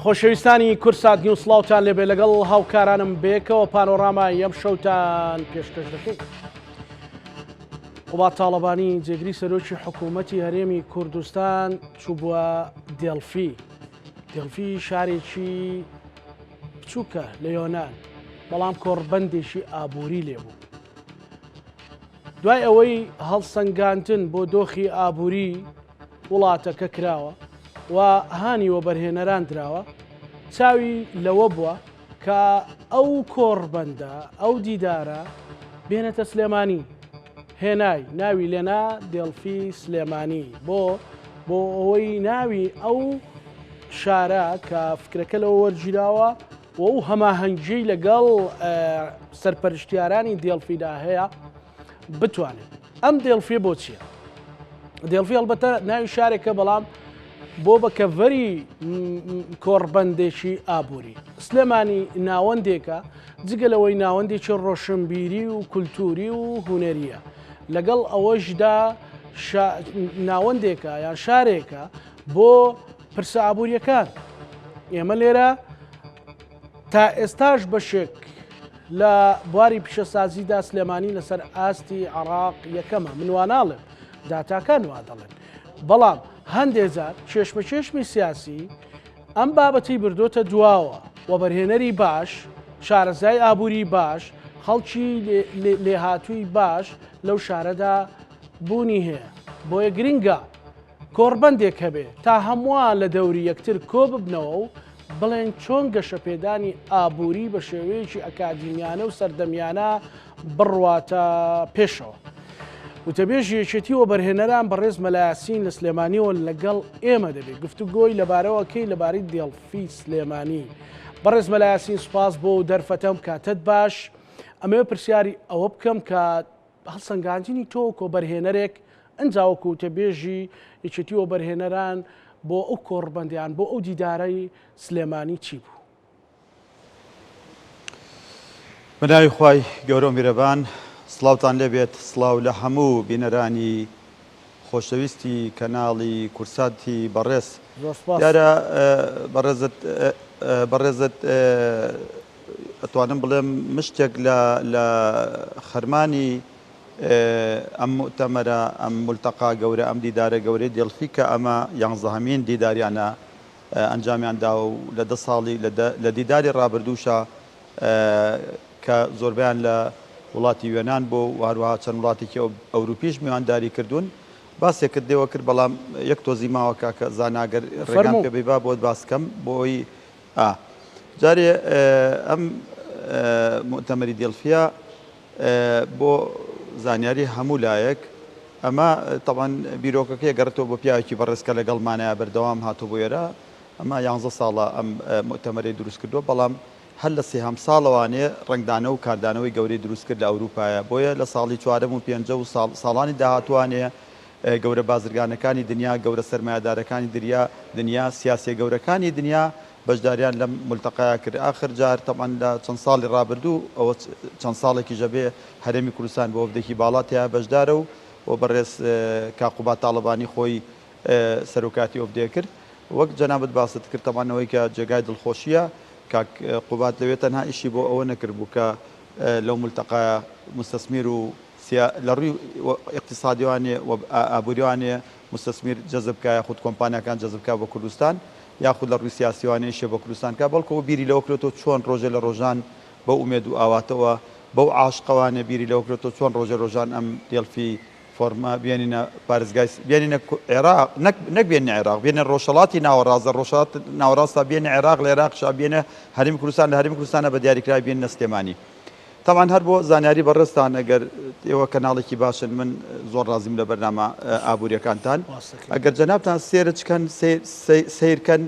خۆشەویستانی کورسات نیو سڵاوتان لێبێ لەگەڵ هاوکارانم بێکەوە پانۆراما یەم شەوتان پێشکەش دەکەین. قوبات تاڵەبانی جێگری سەرۆکی حکوومەتی هەرێمی کوردستان چوو بووە دێڵفی. دێڵفی شارێکی بچووکە لە یۆنان، بەڵام کۆڕبەندێکی ئابووری لێبوو. دوای ئەوەی هەڵسەنگاندن بۆ دۆخی ئابووری وڵاتەکە کراوە و هانی وەبەرهێنەران درراوە، چاوی لەوە بووە کە ئەو کۆڕبەندە ئەو دیدارە بێنێتە سلێمانی، هێنای ناوی لێنا دێڵفی سلێمانی بۆ ئەوەی ناوی ئەو شارە کە فکرەکە لەوە وەرگیراوە و ئەو هەماهەنگی لەگەڵ سەرپەرشتیارانی دێڵفیدا هەیە بتوانێت. ئەم دێڵفی بۆ چییە؟ دێڵفی هەڵبەتە ناوی شارێکە، بەڵام بۆ بەکەڤەری کۆڕبەندێکی ئابووری. سلێمانی ناوەندێکە، جگەلەوەی ناوەندێکی ڕۆشنبیری و کولتوری و هونەریە. لەگەڵ ئەوەشدا ناوەندێکە یان شارێکە بۆ پرسە ئابووریەکان. ئێمە لێرە تا ئێستاش بەشێک لە بواری پیشەسازیدا سلێمانی لەسەر ئاستی عێراق یەکەمە. من وا ناڵێم، داتاکان وا دەڵێن، بەڵام هەندێک جار چێشمە سیاسی ئەم بابەتی بردۆتە دواوە. وەبەرهێنەری باش، شارەزای ئابووری باش، خەڵکی لێهاتووی باش لەو شارەدا بوونی هەیە. بۆیە گرنگە کۆڕبەندێک هەبێ تا هەمووان لە دەوری یەکتر کۆ ببنەوە و بڵێن چۆن گەشەپێدانی ئابووری بە شێوەیەکی ئەکادیمیانە و سەردەمیانە بڕواتە پێشەوە. وتەبێژی یەکێتی وەبەرهێنەران بەڕێز مەلایاسین لە سلێمانیەوە لەگەڵ ئێمە دەبێت گفتوگۆی لەبارەوەکەی لەبارەی دێڵفی سلێمانی. بەڕێز مەلایاسین سوپاس بۆ دەرفەتەم، کاتت باش. ئەمەوێ پرسیاری ئەوە بکەم کە هەڵسەنگاندنی تۆ کۆبەرهێنەرێک ئەنجاوەکو وتەبێژی یەکێتی وەبەرهێنەران بۆ ئەو کۆڕبەندیان بۆ ئەو دیدارەی سلێمانی چی بوو؟ بەناوی خوای گەورە و میرەبان، سڵاوتان لێبێت. سڵاو لە هەموو بینەرانی خۆشەویستی کەناڵی کورساتی بەڕێز. دیارە بەڕێزت ئەتوانم بڵێم مشتێک لە خەرمانی ئەم مؤتەمەرە، ئەم مولتەقا گەورە، ئەم دیدارە گەورەی دێڵفی کە ئەمە 11مین دیداریانە ئەنجامیاندا و لە 10 ساڵی لە دیداری ڕابردووشە کە زۆربیان لە وڵاتی یۆنان بۆ و هەروەها چەند وڵاتێکی ئەوروپیش میوانداری کردوون. باسێکت دێوە کرد، بەڵام یەک تۆزی ماوە کاکە زاناگەر ڕێگان پێ بێ با بۆت باسکەم بۆی جارێ ئەم مؤتەمەری دێڵفیە بۆ زانیاری هەموو لایەک. ئەمە تەبەن بیرۆکەکەی گەڕێتەوە بۆ پیاوێکی بەڕێزکە لەگەڵمانەیە بەردەوام هاتوو بۆ ئێرە. ئەمە 11 ساڵە ئەم مؤتەمەری دروست کردووە، بەڵام هەر لە سێهەم ساڵەوانێ ڕنگدانە و کاردانەوەی گەورەی دروست کرد لە ئەوروپایە. بۆیە لە ساڵی 4 و 5 و ساڵانی داهاتوانێ گەورە بازرگانەکانی دنیا، گەورە سەرمایه‌دارەکانی دنیا، سیاسی گەورەکانی دنیا بەشداریان لەم مولتەقەیە کرد. ئاخر جار تەبەن لە چەند ساڵی ڕابردوو، ئەوە چەند ساڵێکی ژەبێ هەرێمی کوردستان بۆ وەفدێکی باڵاتەیە بەشدارە و بەڕێز کاقوبات تاڵەبانی خۆی سەرۆکاتی وەفدێ کرد. وەک جەنابەت باست کرد، تەمانەوەی کە جێگای دڵخۆشیە، کاک قوبات لەوێ تەنها ئیشی بۆ ئەوە نەکرد بوو کە لەو مولتەقەیە مستەسمیر و لە ڕووی اقتصادیوانێ و ئابووریوانێ مستەسمیر جەزبکایە، خود کۆمپانیەکان جەزبکا بۆ کوردستان، یاخود لە ڕووی سیاسیوانەیەشێ بۆ کوردستان کا، بەڵکەوە بیری لەوە کرێتەوە چۆن ڕۆژێ لە ڕۆژان بەو ئومێد و ئاواتەوە بەو عاشقەوانێ بیری لەوە کرێتەوە چۆن ڕۆژێ ڕۆژان ئەم دێڵفی فۆرمە بێنینە پارێزگای، بێنینە عێراق، نەک بێنە عێراق، بێنە ڕۆژهەڵاتی ناوەڕاستە، ڕۆژهەڵات ناوەڕاستە بێنە عێراق، لە عێراقشا بێنە هەرێمی کوردستان، لە هەرێمی کوردستانە بە دیاریکراوی بێنە سلێمانی. تەمان هەر بۆ زانیاری بەڕێستان، ئەگەر ئێوە کەناڵێکی باشن، من زۆر ڕازیم لە بەرنامە ئابووریەکانتان. ئەگەر جەنابتان سێرچکەن سیرکەن،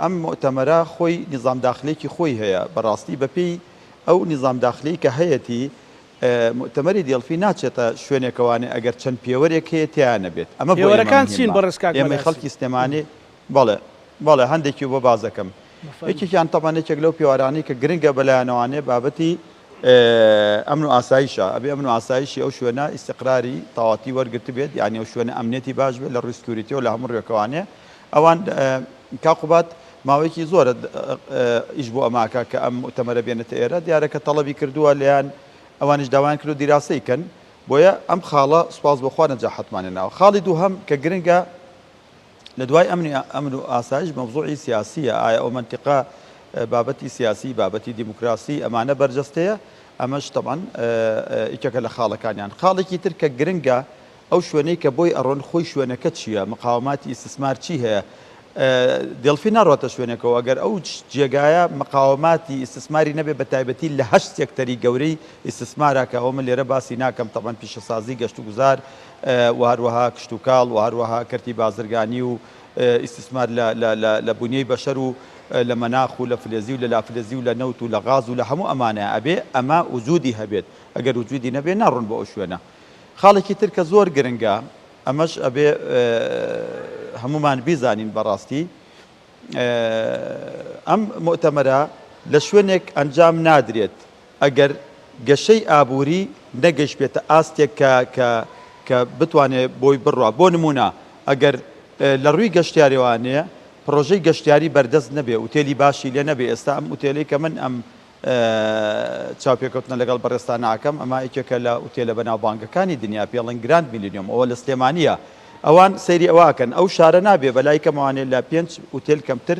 ئەم مؤتەمەرە خۆی نیزام داخلێکی خۆی هەیە. بەڕاستی بەپێی ئەو نیزام داخلی کە هەیەتی، مؤتەمەری دێڵفی ناچێتە شوێنێکەوانێ ئەگەر چەند پێوەرێک هەیە تیان نەبێت. ئەمە پێوەرەکان چین بەڕێزکاک ئێمە خەڵکی سلێمانی؟ بەڵێ هەندێکی بۆ بازەکەم. یەکێکیان تەمانێکێک لەو پێوارانەی کە گرنگە بەلایەنەوانێ بابەتی ئەمن و ئاسایشە. ئەبێ ئەمن و ئاسایشی ئەو شوێنە ئیستیقراری تەواتی وەرگرت بێت، یعنی ئەو شوێنە ئەمنێتی باش بێت لە ڕووی سکیوریتی و لە هەموو ڕێکەوانێ. ئەوان کاقوبات ماوەیەکی زۆرە ئیش بۆ ئەماکە کە ئەم مؤتەمەرە بێنێتە ئێرە دیارەکە تەڵەبی کردووە لەیان ئەوانش داوان کرد و دیراسەی کەن بۆیە ئەم خاڵە سوپاس بەخوا نەجاحەتمانێناوە. خاڵی دووهەم کە گرنگە لە دوای ئەمن و ئاسایش مەوزوعی سیاسیە، ئایا ئەو منتیقە بابەتی سیاسی بابەتی دیموکراسی ئەمانە بەرجەستەیە، ئەمەش تەبعاً یەکێکە لە خاڵەکانیان. خاڵێکی تر کە گرنگە ئەو شوێنەی کە بۆی ئەڕۆن خۆی شوێنەکە چییە، مقاوماتی ئیستثمار چی هەیە، دڵفی ناڕاتە شوێنێکەوە ئەگەر ئەو جێگایە مقاوماتی ئیستثماری نەبێ بە تایبەتی لە 8 سێکتەری گەورەی ئیستثمارەکە ئەومە لێرە باسی ناکەم تەبعاً پیشەسازی گەشت و گوزار و هەروەها کشت و کاڵ و هەروەها کەرتی بازرگانی و ئیستثمار لە بنیەی بەشەر و لە مەناخ و لە فلێزی و لە لافلێزی و لە نەوت و لە غاز و لە هەموو ئەمانە ئەبێ ئەمە وجودی هەبێت، ئەگەر وجودی نەبێ ناڕۆن بۆ ئەو شوێنە. خاڵێکی تر کە زۆر گرنگە ئەمەش ئەبێ هەمومان بیزانین بەڕاستی ئەم مؤتەمەرە لە شوێنێک ئەنجام نادرێت ئەگەر گەشەی ئابووری نەگەشت بێتە ئاستێک کە بتوانێت بۆی بڕوا. بۆ نمونە ئەگەر لە ڕووی گەشتیاریوانەیە پرۆژەی گەشتیاری بەردەست نەبێ، ئوتێلی باشی لێ نەبێ. ئێستا ئەم ئوتێلی کە من ئەم چاوپێکەوتنە لەگەڵ بەڕێستان ناکەم، ئەمە یەکێکە لە ئوتێلە بەناوبانگەکانی دنیا پێڵەن گراند میلیۆنیۆم، ئەوە لە سلێمانیە. ئەوان سەیری ئەواکەن ئەو شارە نابێ بەلای کەمەوانێت لە 5 ئوتێل کەمتر،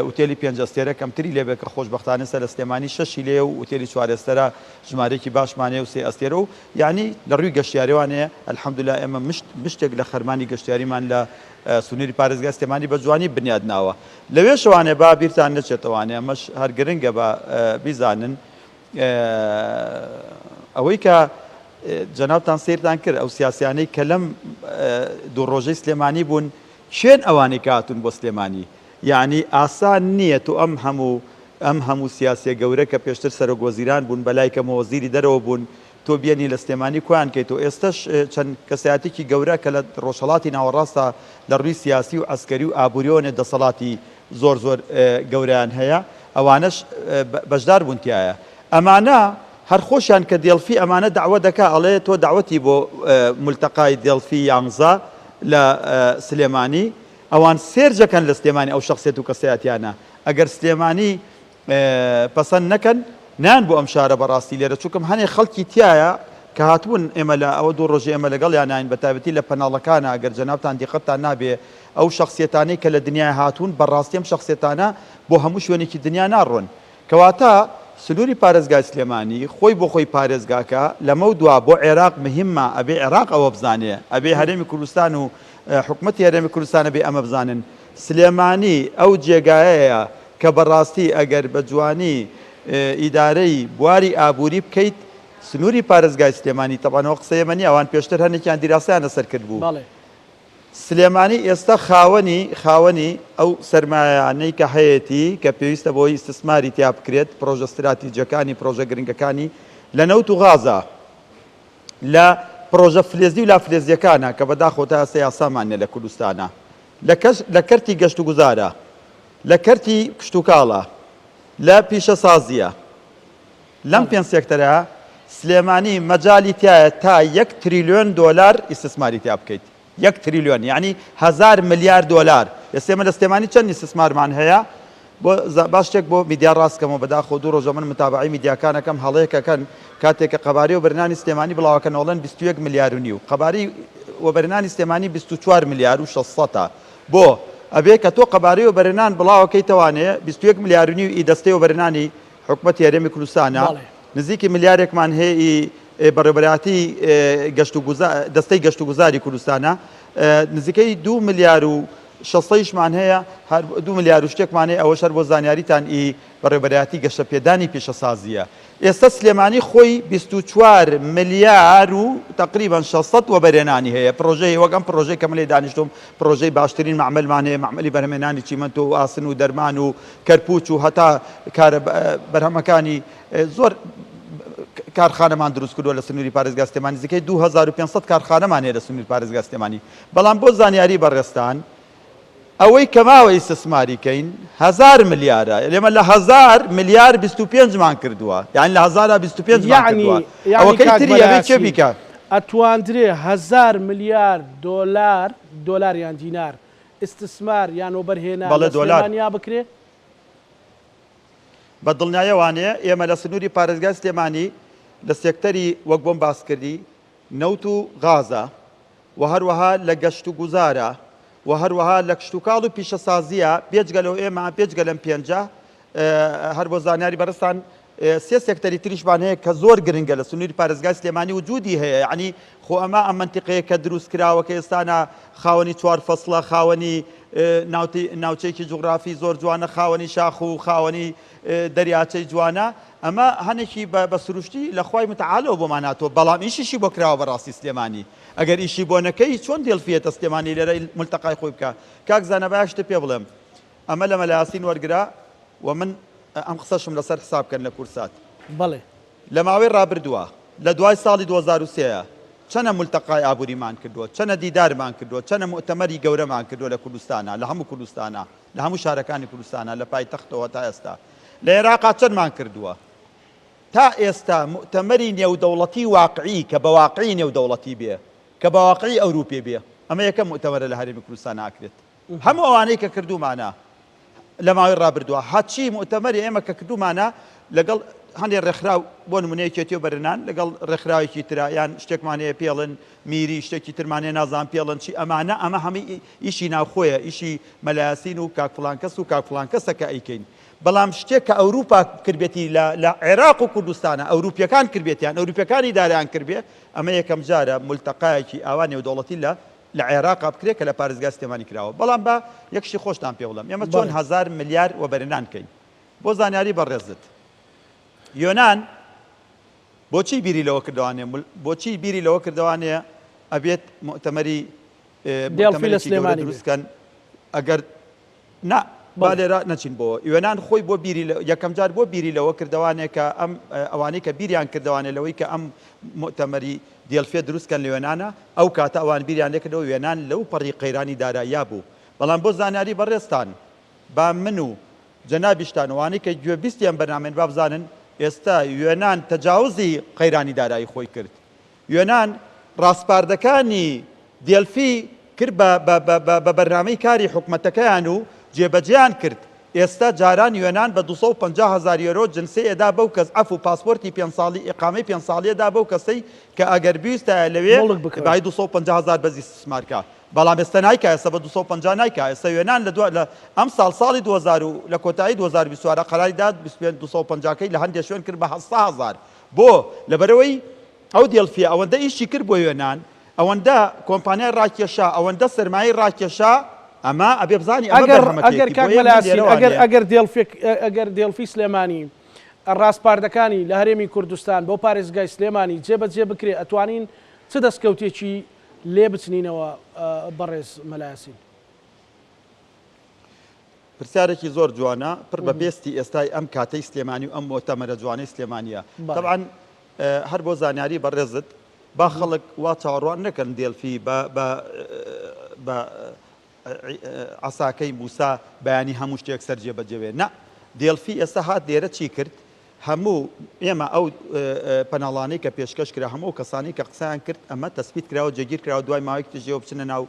ئوتێلی 5 ئەستێرە کەمتری لێبێ کە خۆشبەختانە سەر لە سلێمانی 6 لێ و ئوتێلی 4 ئەستێرە ژمارەیەکی باشمانێ و 3 ئەستێرە و یعنی لە ڕووی گەشتیاریوانەیە ئەلحەمدولیلا ئێمە مشتێک لە خەرمانی گەشتیاریمان لە سنووری پارێزگای سلێمانی بە جوانی بنیادناوە. لەوێ شەوانێ با بیرتان نەچێتەوانێ ئەمەش هەر گرنگە بە بیزانن ئەوەی کە جەنابتان سیرتان کرد ئەو سیاسیانەی کە لەم دوو ڕۆژەی سلێمانی بوون شوێن ئەوانەی کە هاتوون بۆ سلێمانی، یعنی ئاسان نییە و ئەم هەموو سیاسیە گەورە کە پێشتر سەرۆکوەزیران بوون بەلای کە وەزیری دەرەوە بوون تۆ بێنی لە سلێمانی کویان کەیتەوە. ئێستش چەند کەسایەتێکی گەورە کە لە ڕۆژهەڵاتی ناوەڕاستە لە ڕووی سیاسی و ئەسکەری و ئابووریۆنێ دەسەڵاتی زۆر گەورەیان هەیە، ئەوانش بەشدار بوونتیایە. ئەمانە هەر خۆشیان کە دێڵفی ئەمانە داوا دەکا ئەڵێ تۆ داوەتی بۆ مولتەقای دێڵفی 11 لە سلێمانی، ئەوان سێرجەکەن لە سلێمانی ئەو شخصیت و کەسایەتیانە. ئەگەر سلێمانی پەسەند نەکەن نان بۆ ئەم شارە بەڕاستی لێرە، چونکەم هەنێ خەڵکی تایە کە هاتوون ئێمە لە ئەوە دوو ڕۆژێ ئێمە لەگەڵ یانین بە تایبەتی لە پەناڵەکانە ئەگەر جەنابتان دیقەتتان نابێ ئەو شخصیتانەی کە لە دنیای هاتوون بەڕاستی ئەم شخصیتانە بۆ هەموو شوێنێکی دنیا ناڕۆن. کەواتە سنووری پارێزگای سلێمانی خۆی بۆ خۆی پارێزگاکە لەمە دوا بۆ عێراق مهمە، ئەبێ عێراق ئەوە بزانێ، ئەبێ هەرێمی کوردستان و حکومەتی هەرێمی کوردستانە بێ ئەمە بزانن سلێمانی ئەو جێگایەیە کە بەڕاستی ئەگەر بە جوانی ئیدارەی بواری ئابووری بکەیت سنووری پارێزگای سلێمانی تەبانەوە قسەیەمەنی ئەوان پێشتر هەنێکیان دیراسەیانە سەر کرد بوو. سلێمانی ئێستا خاوەنی ئەو سەرمایانەی کە هەیەی کە پێویستە بۆی ئیستثماری تیا بکرێت پرۆژە استراتیجیەکانی پرۆژە گرنگەکانی لە نەوت و غازە، لە پرۆژە فلێزی و لافلێزیەکانە کە بەداخۆ تا ئێستا یاسامانە لە کوردستانە، لە کەرتی گەشت و گوزارە، لە کەرتی کشت و کاڵە، لە پیشەسازیە. لەم 5 سێکتەرە سلێمانی مەجالی تایە تا 1 تریلیۆن دۆلار ئیستثماری تیا بکەیت. 1 تریلیۆن یعنی 1000 ملیارد دۆلار. ئێستا لە سلێمانی چەند ئیستثمارمان هەیە؟ باش شتێک بۆ میدیا ڕاستکەمەوە بەداخۆ دوو ڕۆژە من متابعی میدیاکانەکەم هەڵەیەکەکەن کاتێککە قەباری و بەرنانی سلێمانی بڵاوەکەنەوەڵەن 21 ملیار و نیو، قەباری و بەرنانی سلێمانی 24 ملیار و 600 بۆ ئەبێ کە تۆ قەباری و بەرنان بڵاوەکەی توانێ 21 ملیار و نیو ئی دەستەی و بەرنانی حکومەتی هەرێمی کوردستانە نزیکی ملیارێکمان هەیە بەڕێوەبەراتی دەستەی گەشت و گوزاری کوردستانە، نزیکەی 2 ملیار و 600مان هەیە، 2 ملیار و شتێکمان هەیە، ئەوە شەر بۆ زانیاریتان ئی بەڕێوەبەراتی گەشتە پێدانی پیشەسازیە. ئێستا سلێمانی خۆی 24 ملیار و تقریبا 600 و بەرێنانی هەیە. پرۆژەی وەک ئەم پرۆژەی کە من لێ دانیشتوم پرۆژەی باشترین معمەلمان هەیە، معمەلی بەرهەمهێنانی چیمەنت و ئاسن و دەرمان و کەرپوچ و هەتا کارە بەرهەمەکانی زۆر کارخانەمان دروست کردووە لە سنووری پارێزگای سلێمانی، نزیکەی 2500 کارخانەمان هەیە لە سنووری پارێزگای سلێمانی. بەڵام بۆ زانیاری بەڕێستان ئەوەی کەماوە ئیستثماری کەین 1000 ملیارە، لێمە لە 1000 ملیار 25مان کردووە، یعنی لە 1000 25مان کردووە. ئەوەکەی تریە چێ بیکە؟ ئەتواندرێ 1000 ملیار دۆلار یان دینار استثمار یان وەبەرهێنا بەڵێ لە دۆلار. سلێمانیا بکرێ؟ بە دڵنیایەوانەیە ئێمە لە سنووری پارێزگای سلێمانی لە سێکتەری وەک بۆم باس کردی نەوت و غازە و هەروەها لە گەشت و گوزارە و هەروەها لە کشتتوکاڵ و پیشەسازیە بێجگەلەوە ئێمە پێچگە لەم پێنجە هەر بۆ زانیاری بەرزستان سێ سێکتەری تریشمان هەیە کە زۆر گرنگە لە سنووری پارێزگای سلێمانی وجودی هەیە یعنی خۆ ئەمە ئەم منتیقەیە کە دروست کراوە کە ئێستانە خاوەنی چوار فەسڵە خاوەنی ناوچەیەکی جوغرافی زۆر جوانە خاوەنی شاخ و خاوەنی دەریاچەی جوانە ئەمە هەنێکی بە سروشتی لە خوای متعالەوە بۆمان هاتووە بەڵام ئیشیشی بۆ کراوە بەڕاستی سلێمانی ئەگەر ئیشی بۆ نەکەی چۆن دڵفیەتە سلێمانی لێرە ملتەقای خۆی بکە کاک زانەبای شتە پێ بڵێم ئەمە لە مەلایاسین وەرگرا و من ئەم قسەشم لەسەر حسابکەن لە کورسات بەڵێ لە ماوەی ڕابردووە لە دوای ساڵی 2023 چەنە ملتەقای ئابووریمان کردووە چەنە دیدارمان کردووە چەنە مؤتەمەری گەورەمان کردووە لە کوردستانە لە هەموو کوردستانە لە هەموو شارەکانی کوردستانە لە پایتەختەوە تا ئێستا لە عێراقا چەندمان کردووە تا ئێستا مؤتەمەری نێودەوڵەتی واقعی کە بە واقعی نێودەوڵەتی بێ کە بە واقعی ئەوروپێ بێ ئەمە یەکەم مؤتەمەرە لە هەرێمی کوردستان ئاکرێت هەموو ئەوانەی کە کردومانە لە ماوەی ڕابردووە هەچی مؤتەمەری ئێمە کە کردومانە لەگەڵ هەندێک ڕێکخراو بۆ نمونەیەکێتی و بەرنان لەگەڵ ڕێکخراوێکی ترا یان شتێکمانەیە پێڵن میری شتێکی ترمانێ نازان پێڵن چی ئەمە هەمووی ئیشی ناوخۆیە ئیشی مەلایاسین و کاکفڵان کەس و کاکفڵان کەسە کە ئەیکەین بەڵام شتێک کە ئەوروپا کردبێتی لە عێراق و کوردستانە ئەوروپیەکان کردبێتیان ئەوروپیەکانی داریان کردبێ ئەمە یەکەم جارە ملتەقایەکی ئاوا نێودەوڵەتی لە عێراقا بکرێت کە لە پارێزگای سلێمانی کراوە بەڵام بە یەکشی خۆشتان پێ بڵێم ئێمە چۆن 1000 ملیار وەبەرهێنان کەین بۆ زانیاری بەڕێزت یۆنان بۆچی بیری لەوە کردوانێ بۆچی بیری لەوە کردوانەیە ئەبێت مؤتەمەری دێڵفی لە سلێمانی دروستکەن ئەگەر با لێرە نەچین بۆ یۆنان خۆی بۆ بیری یەکەم جار بۆ بیری لەوە کردوانێک کە ئەم ئەوانەی کە بیریان کردوانێ لەوەی کە ئەم مؤتەمەری دێڵفێ دروستکەن لە یۆنانە ئەو کاتە ئەوان بیریان لێکردەوە یۆنان لەو پەڕی قەیرانی داراییە بوو بەڵام بۆ زانیاری بەڕێستان با من و جەنابیشتان ئەوانەی کە گوێبیستیان بەرنامێن با بزانن ئێستا یۆنان تەجاوزی قەیرانی دارایی خۆی کرد یۆنان ڕاستپاردەکانی دێڵفی کرد بە بەرنامەی کاری حکومەتەکەیان و جێبەجێیان کرد ئێستا جاران یۆنان بە 250,000 یۆرۆ جنسی ئێدا بەو کەس ئەف و پاسپۆرتی 5 ساڵی ئیقامەی 5 ساڵیەدا بەو کەسەی کە ئەگەر بیستە لەوێ بای 250,000 بەزی استثمارکە بەڵام ئێستا نایکە ئێستا بە 250 نایکە ئێستا یۆنان لە ئەم ساڵی 2000 و لە کۆتایی 2024 قەراری داد 250کەی لە هەندێک شوێن کرد بە 700,000 بۆ لەبەرەوەی ئەو دێڵفیە ئەوەندە ئیشی کرد بۆ یۆنان ئەوەندە کۆمپانیای ڕاکێشا ئەوەندە سەرمایی ڕاکێشا ئەمە ئەبێ بزانی ئەگەر کاک مەلاسین ئەگەر دێڵفی سلێمانی ڕاستپاردەکانی لە هەرێمی کوردستان بۆ پارێزگای سلێمانی جێبەجێ بکرێ ئەتوانین چ دەستکەوتێکی لێ بچنینەوە بەڕێز مەلاسین پرسیارێکی زۆر جوانە پڕ بە پێستی ئێستای ئەم کاتەی سلێمانی و ئەم مؤتەمەرە جوانەی سلێمانیە طبعاً هەر بۆ زانیاری بەڕێزت با خەڵک وا چاوەڕوان نەکەن دێڵفی بە عساکەی موسا بەیانی هەموو شتێک سەرجێ بەجێوێ نە دێڵفی ئێستا هات لێرە چی کرد هەموو ئێمە ئەو پەناڵانەی کە پێشکەش کرا هەموو کەسانی کە قسەیان کرد ئەمە تەسبیت کراوە جێگیر کراوە دوای ماوەیەک تژێوە بچنە ناو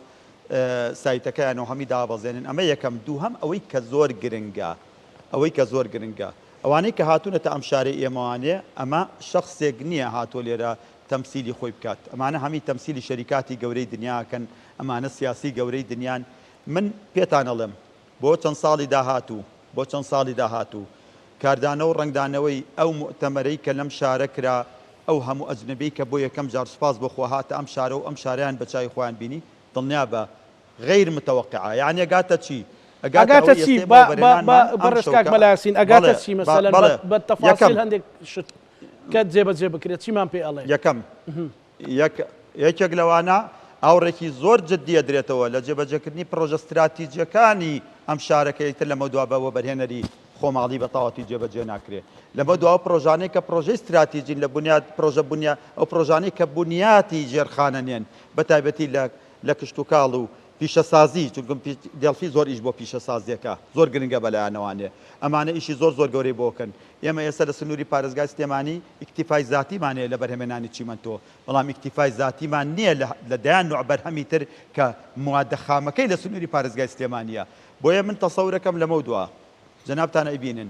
سایتەکەیان و هەمی دابەزێنن ئەمە یەکەم دووهەم ئەوەی کە زۆر گرنگە ئەوانەی کە هاتوونەتە ئەم شارەی ئێمەوانێ ئەمە شەخسێک نییە هاتۆ لێرە تەمسیلی خۆی بکات ئەمانە هەمی تەمسیلی شەریکاتی گەورەی دنیاکەن ئەمانە سیاسی گەورەی دنیان من پێتان ئەڵێم بۆ چەند ساڵی داهاتوو کاردانە و ڕنگدانەوەی ئەو مؤتەمەرەی کە لەم شارە کرا ئەو هەموو ئەجنبی کە بۆ یەکەم جار سوپاس بۆ خوا هاتە ئەم شارە و ئەم شاریان بە چای خۆیان بینی دڵنیا بە غیر متوقعە یعنی ئەگاتە چی ئەگاتە چی بەڕێز کاک مەلاسین ئەگاتە چی مەسەلەن بە تەفاسیل هەندێک شت کە جێبەجێ بکرێت چیمان پێ ئەڵێ یەکەم یەکێک لەوانە ئاوڕێکی زۆر جددیە درێتەوە لە جێبەجێکردنی پرۆژە استراتیجیەکانی ئەم شارەکەیتر لەمە دوابەوە بەرهێنەری خۆماڵی بە تەواوەتی جێبەجێ ناکرێت لەمە دوا پرۆژانەی کە پرۆژەی استراتیژین لە بنیاد پرۆژە بنیا ئەو پرۆژانەی کە بنیاتی ژێرخانە نێن بەتایبەتی لە کشت و کاڵ و پیشەسازی چونکم دڵفی زۆر ئیش بۆ پیشەسازیەکە زۆر گرنگە بەلایەنەوانێ ئەمانە ئیشی زۆر گەورەی بۆکەن ئێمە ئێستا لە سنووری پارێزگای سلێمانی ئیکتیفای ذاتیمانەیە لە بەرهەمێنانی چیمەنتۆ بەڵام ئیکتیفای ذاتیمان نییە لە دەیان نوع بەرهەمی تر کە موادە خامەکەی لە سنووری پارێزگای سلێمانیە بۆیە من تەسەورەکەم لەمە دووە جەنابتان ئەیبینن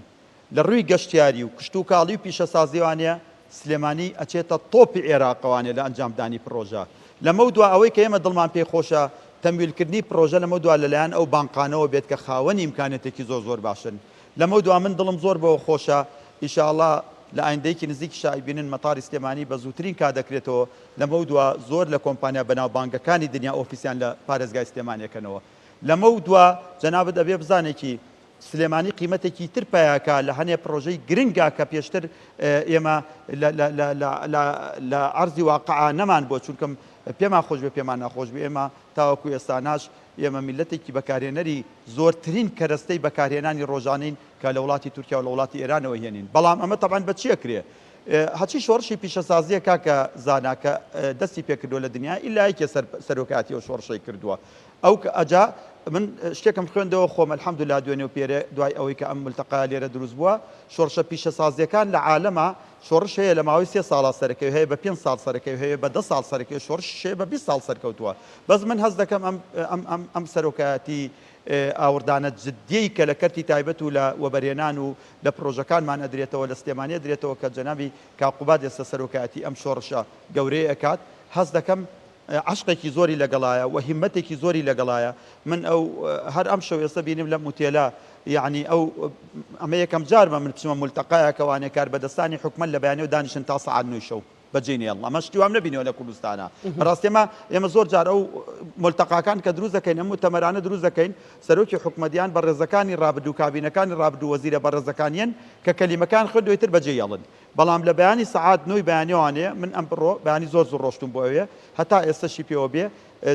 لە ڕووی گەشتیاری و کشت و کاڵی و پیشەسازیوانە سلێمانی ئەچێتە تۆپی عێراقەوانێ لە ئەنجامدانی پرۆژە لەمە دووە ئەوەی کە ئێمە دڵمان پێی خۆشە تەمویلکردنی پرۆژە لەمە دووە لەلایەن ئەو بانقانەوە بێت کە خاوەنی ئیمکانێتێکی زۆر باشن لەمە دووە من دڵم زۆر بەوە خۆشە ئینشاءڵڵا لە ئایندەیەکی نزیکی شایبینن مەتاری سلێمانی بە زووترین کا دەکرێتەوە لەمە دووە زۆر لە کۆمپانیا بەناوبانگەکانی دنیا ئۆفیسیان لە پارێزگای سلێمانیەکەنەوە لەمە دووە جەنابەت ئەبێ بزانێکی سلێمانی قیمەتێکی تر پیاکە لە هەنێ پرۆژەی گرنگا کە پێشتر ئێمە لە عەرزی واقعا نەمان بۆ چونکەم پێمان خۆش بێ پێمان ناخۆش بێ ئێمە تاوەکو ئێستاناش ئێمە میلەتێکی بەکارهێنەری زۆرترین کەرەستەی بەکارهێنانی ڕۆژانین کە لە وڵاتی تورکیا و لە وڵاتی ئێرانەوە هێنین بەڵام ئەمە تەبعاً بە چیە کرێ هەچی شۆڕشی پیشەسازیە کاکە زاناکە دەستی پێکردووە لە دنیا ئیلایەکێ سەرۆکاتی و شۆڕشەی کردووە ئەو کە ئەجا من شتێکم خوێندەوە خۆم الحەمدوللا دوێنێ و پێرێ دوای ئەوەی کە ئەم ملتەقا لێرە دروست بووە شۆڕشە پیشەسازیەکان لە عالەما شۆڕش هەیە لە ماوەی 3 ساڵا سەرەکەوی هەیە بە 5 ساڵ سەرەکەوی هەیە بە 10 ساڵ سەرەکەوی شۆڕش هەیە بە 20 ساڵ سەرکەوتووە بەس من هەست دەکەم ئەم سەرۆکایەتی ئاوردانە جددیەی کە لە کەرتی تایبەت و لە وەبەرهێنان و لە پرۆژەکانمان ئەدرێتەوە لە سلێمانیە درێتەوە کە جەنابی کاقوباد ئێستا سەرۆکایەتی ئەم شۆڕشە گەورەی ئەکات هەست دەکەم عشقێکی زۆری لەگەڵایە و هیمەتێکی زۆری لەگەڵایە من ئەو هەر ئەم شەو ئێستا بینیم لە موتێلا یعنی ئەو ئەمە یەکەم جارمە من بچمە مولتەقایەکەوانێ کار بەدەستانی حکومەت لە بەیانی و دانیشن تا سەعات 9 شەو بەجێنی ئەڵڵا ئەمە شتی وام نەبینەوە لە کوردستانە بەڕاستیمە ئێمە زۆر جار ئەو مولتەقاکان کە دروست دەکەین ئەم مؤتەمەرانە دروست دەکەین سەرۆکی حکومەتیان بە ڕێزەکانی ڕابردوو کابینەکانی ڕابردوو وەزیرە بە ڕێزەکانیان کە کەلیمەکان خۆ دوێتر بەجێ هێڵن بەڵام لە بەیانی سەعات 9 بەیانیوانەیە من ئەم بڕۆ بەیانی زۆر ڕۆشتم بۆ ئەوێ هەتا ئێستاشی پێوە بێ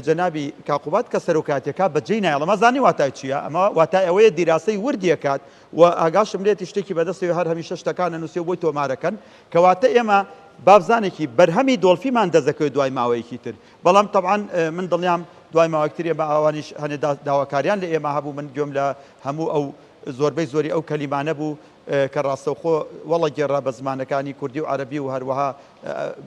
جەنابی کاقوبات کە سەرۆکاتیەکە بەجێی نایڵە مەزانی واتای چییە ئەمە واتای ئەوەیە دیراسی وردیەکات و ئاگاشم لێتی شتێکی بەدەستەوە هەر هەمیشە شتەکانە نووسێ بۆی تۆمارەکەن کەواتە ئێمە بابزانێکی بەرهەمی دۆڵفیمان دەزەکەوێت دوای ماوەیەکی تر بەڵام تەبعاً من دڵنیام دوای ماوەیەکترێ بە ئەوانیش هەنێ داواکاریان لە ئێمە هەبوو من گوێم لە هەموو ئەو زۆربەی زۆری ئەو کەلیمانە بوو کە ڕاستەوخۆ وەڵە گێڕا بە زمانەکانی کوردی و عەرەبی و هەروەها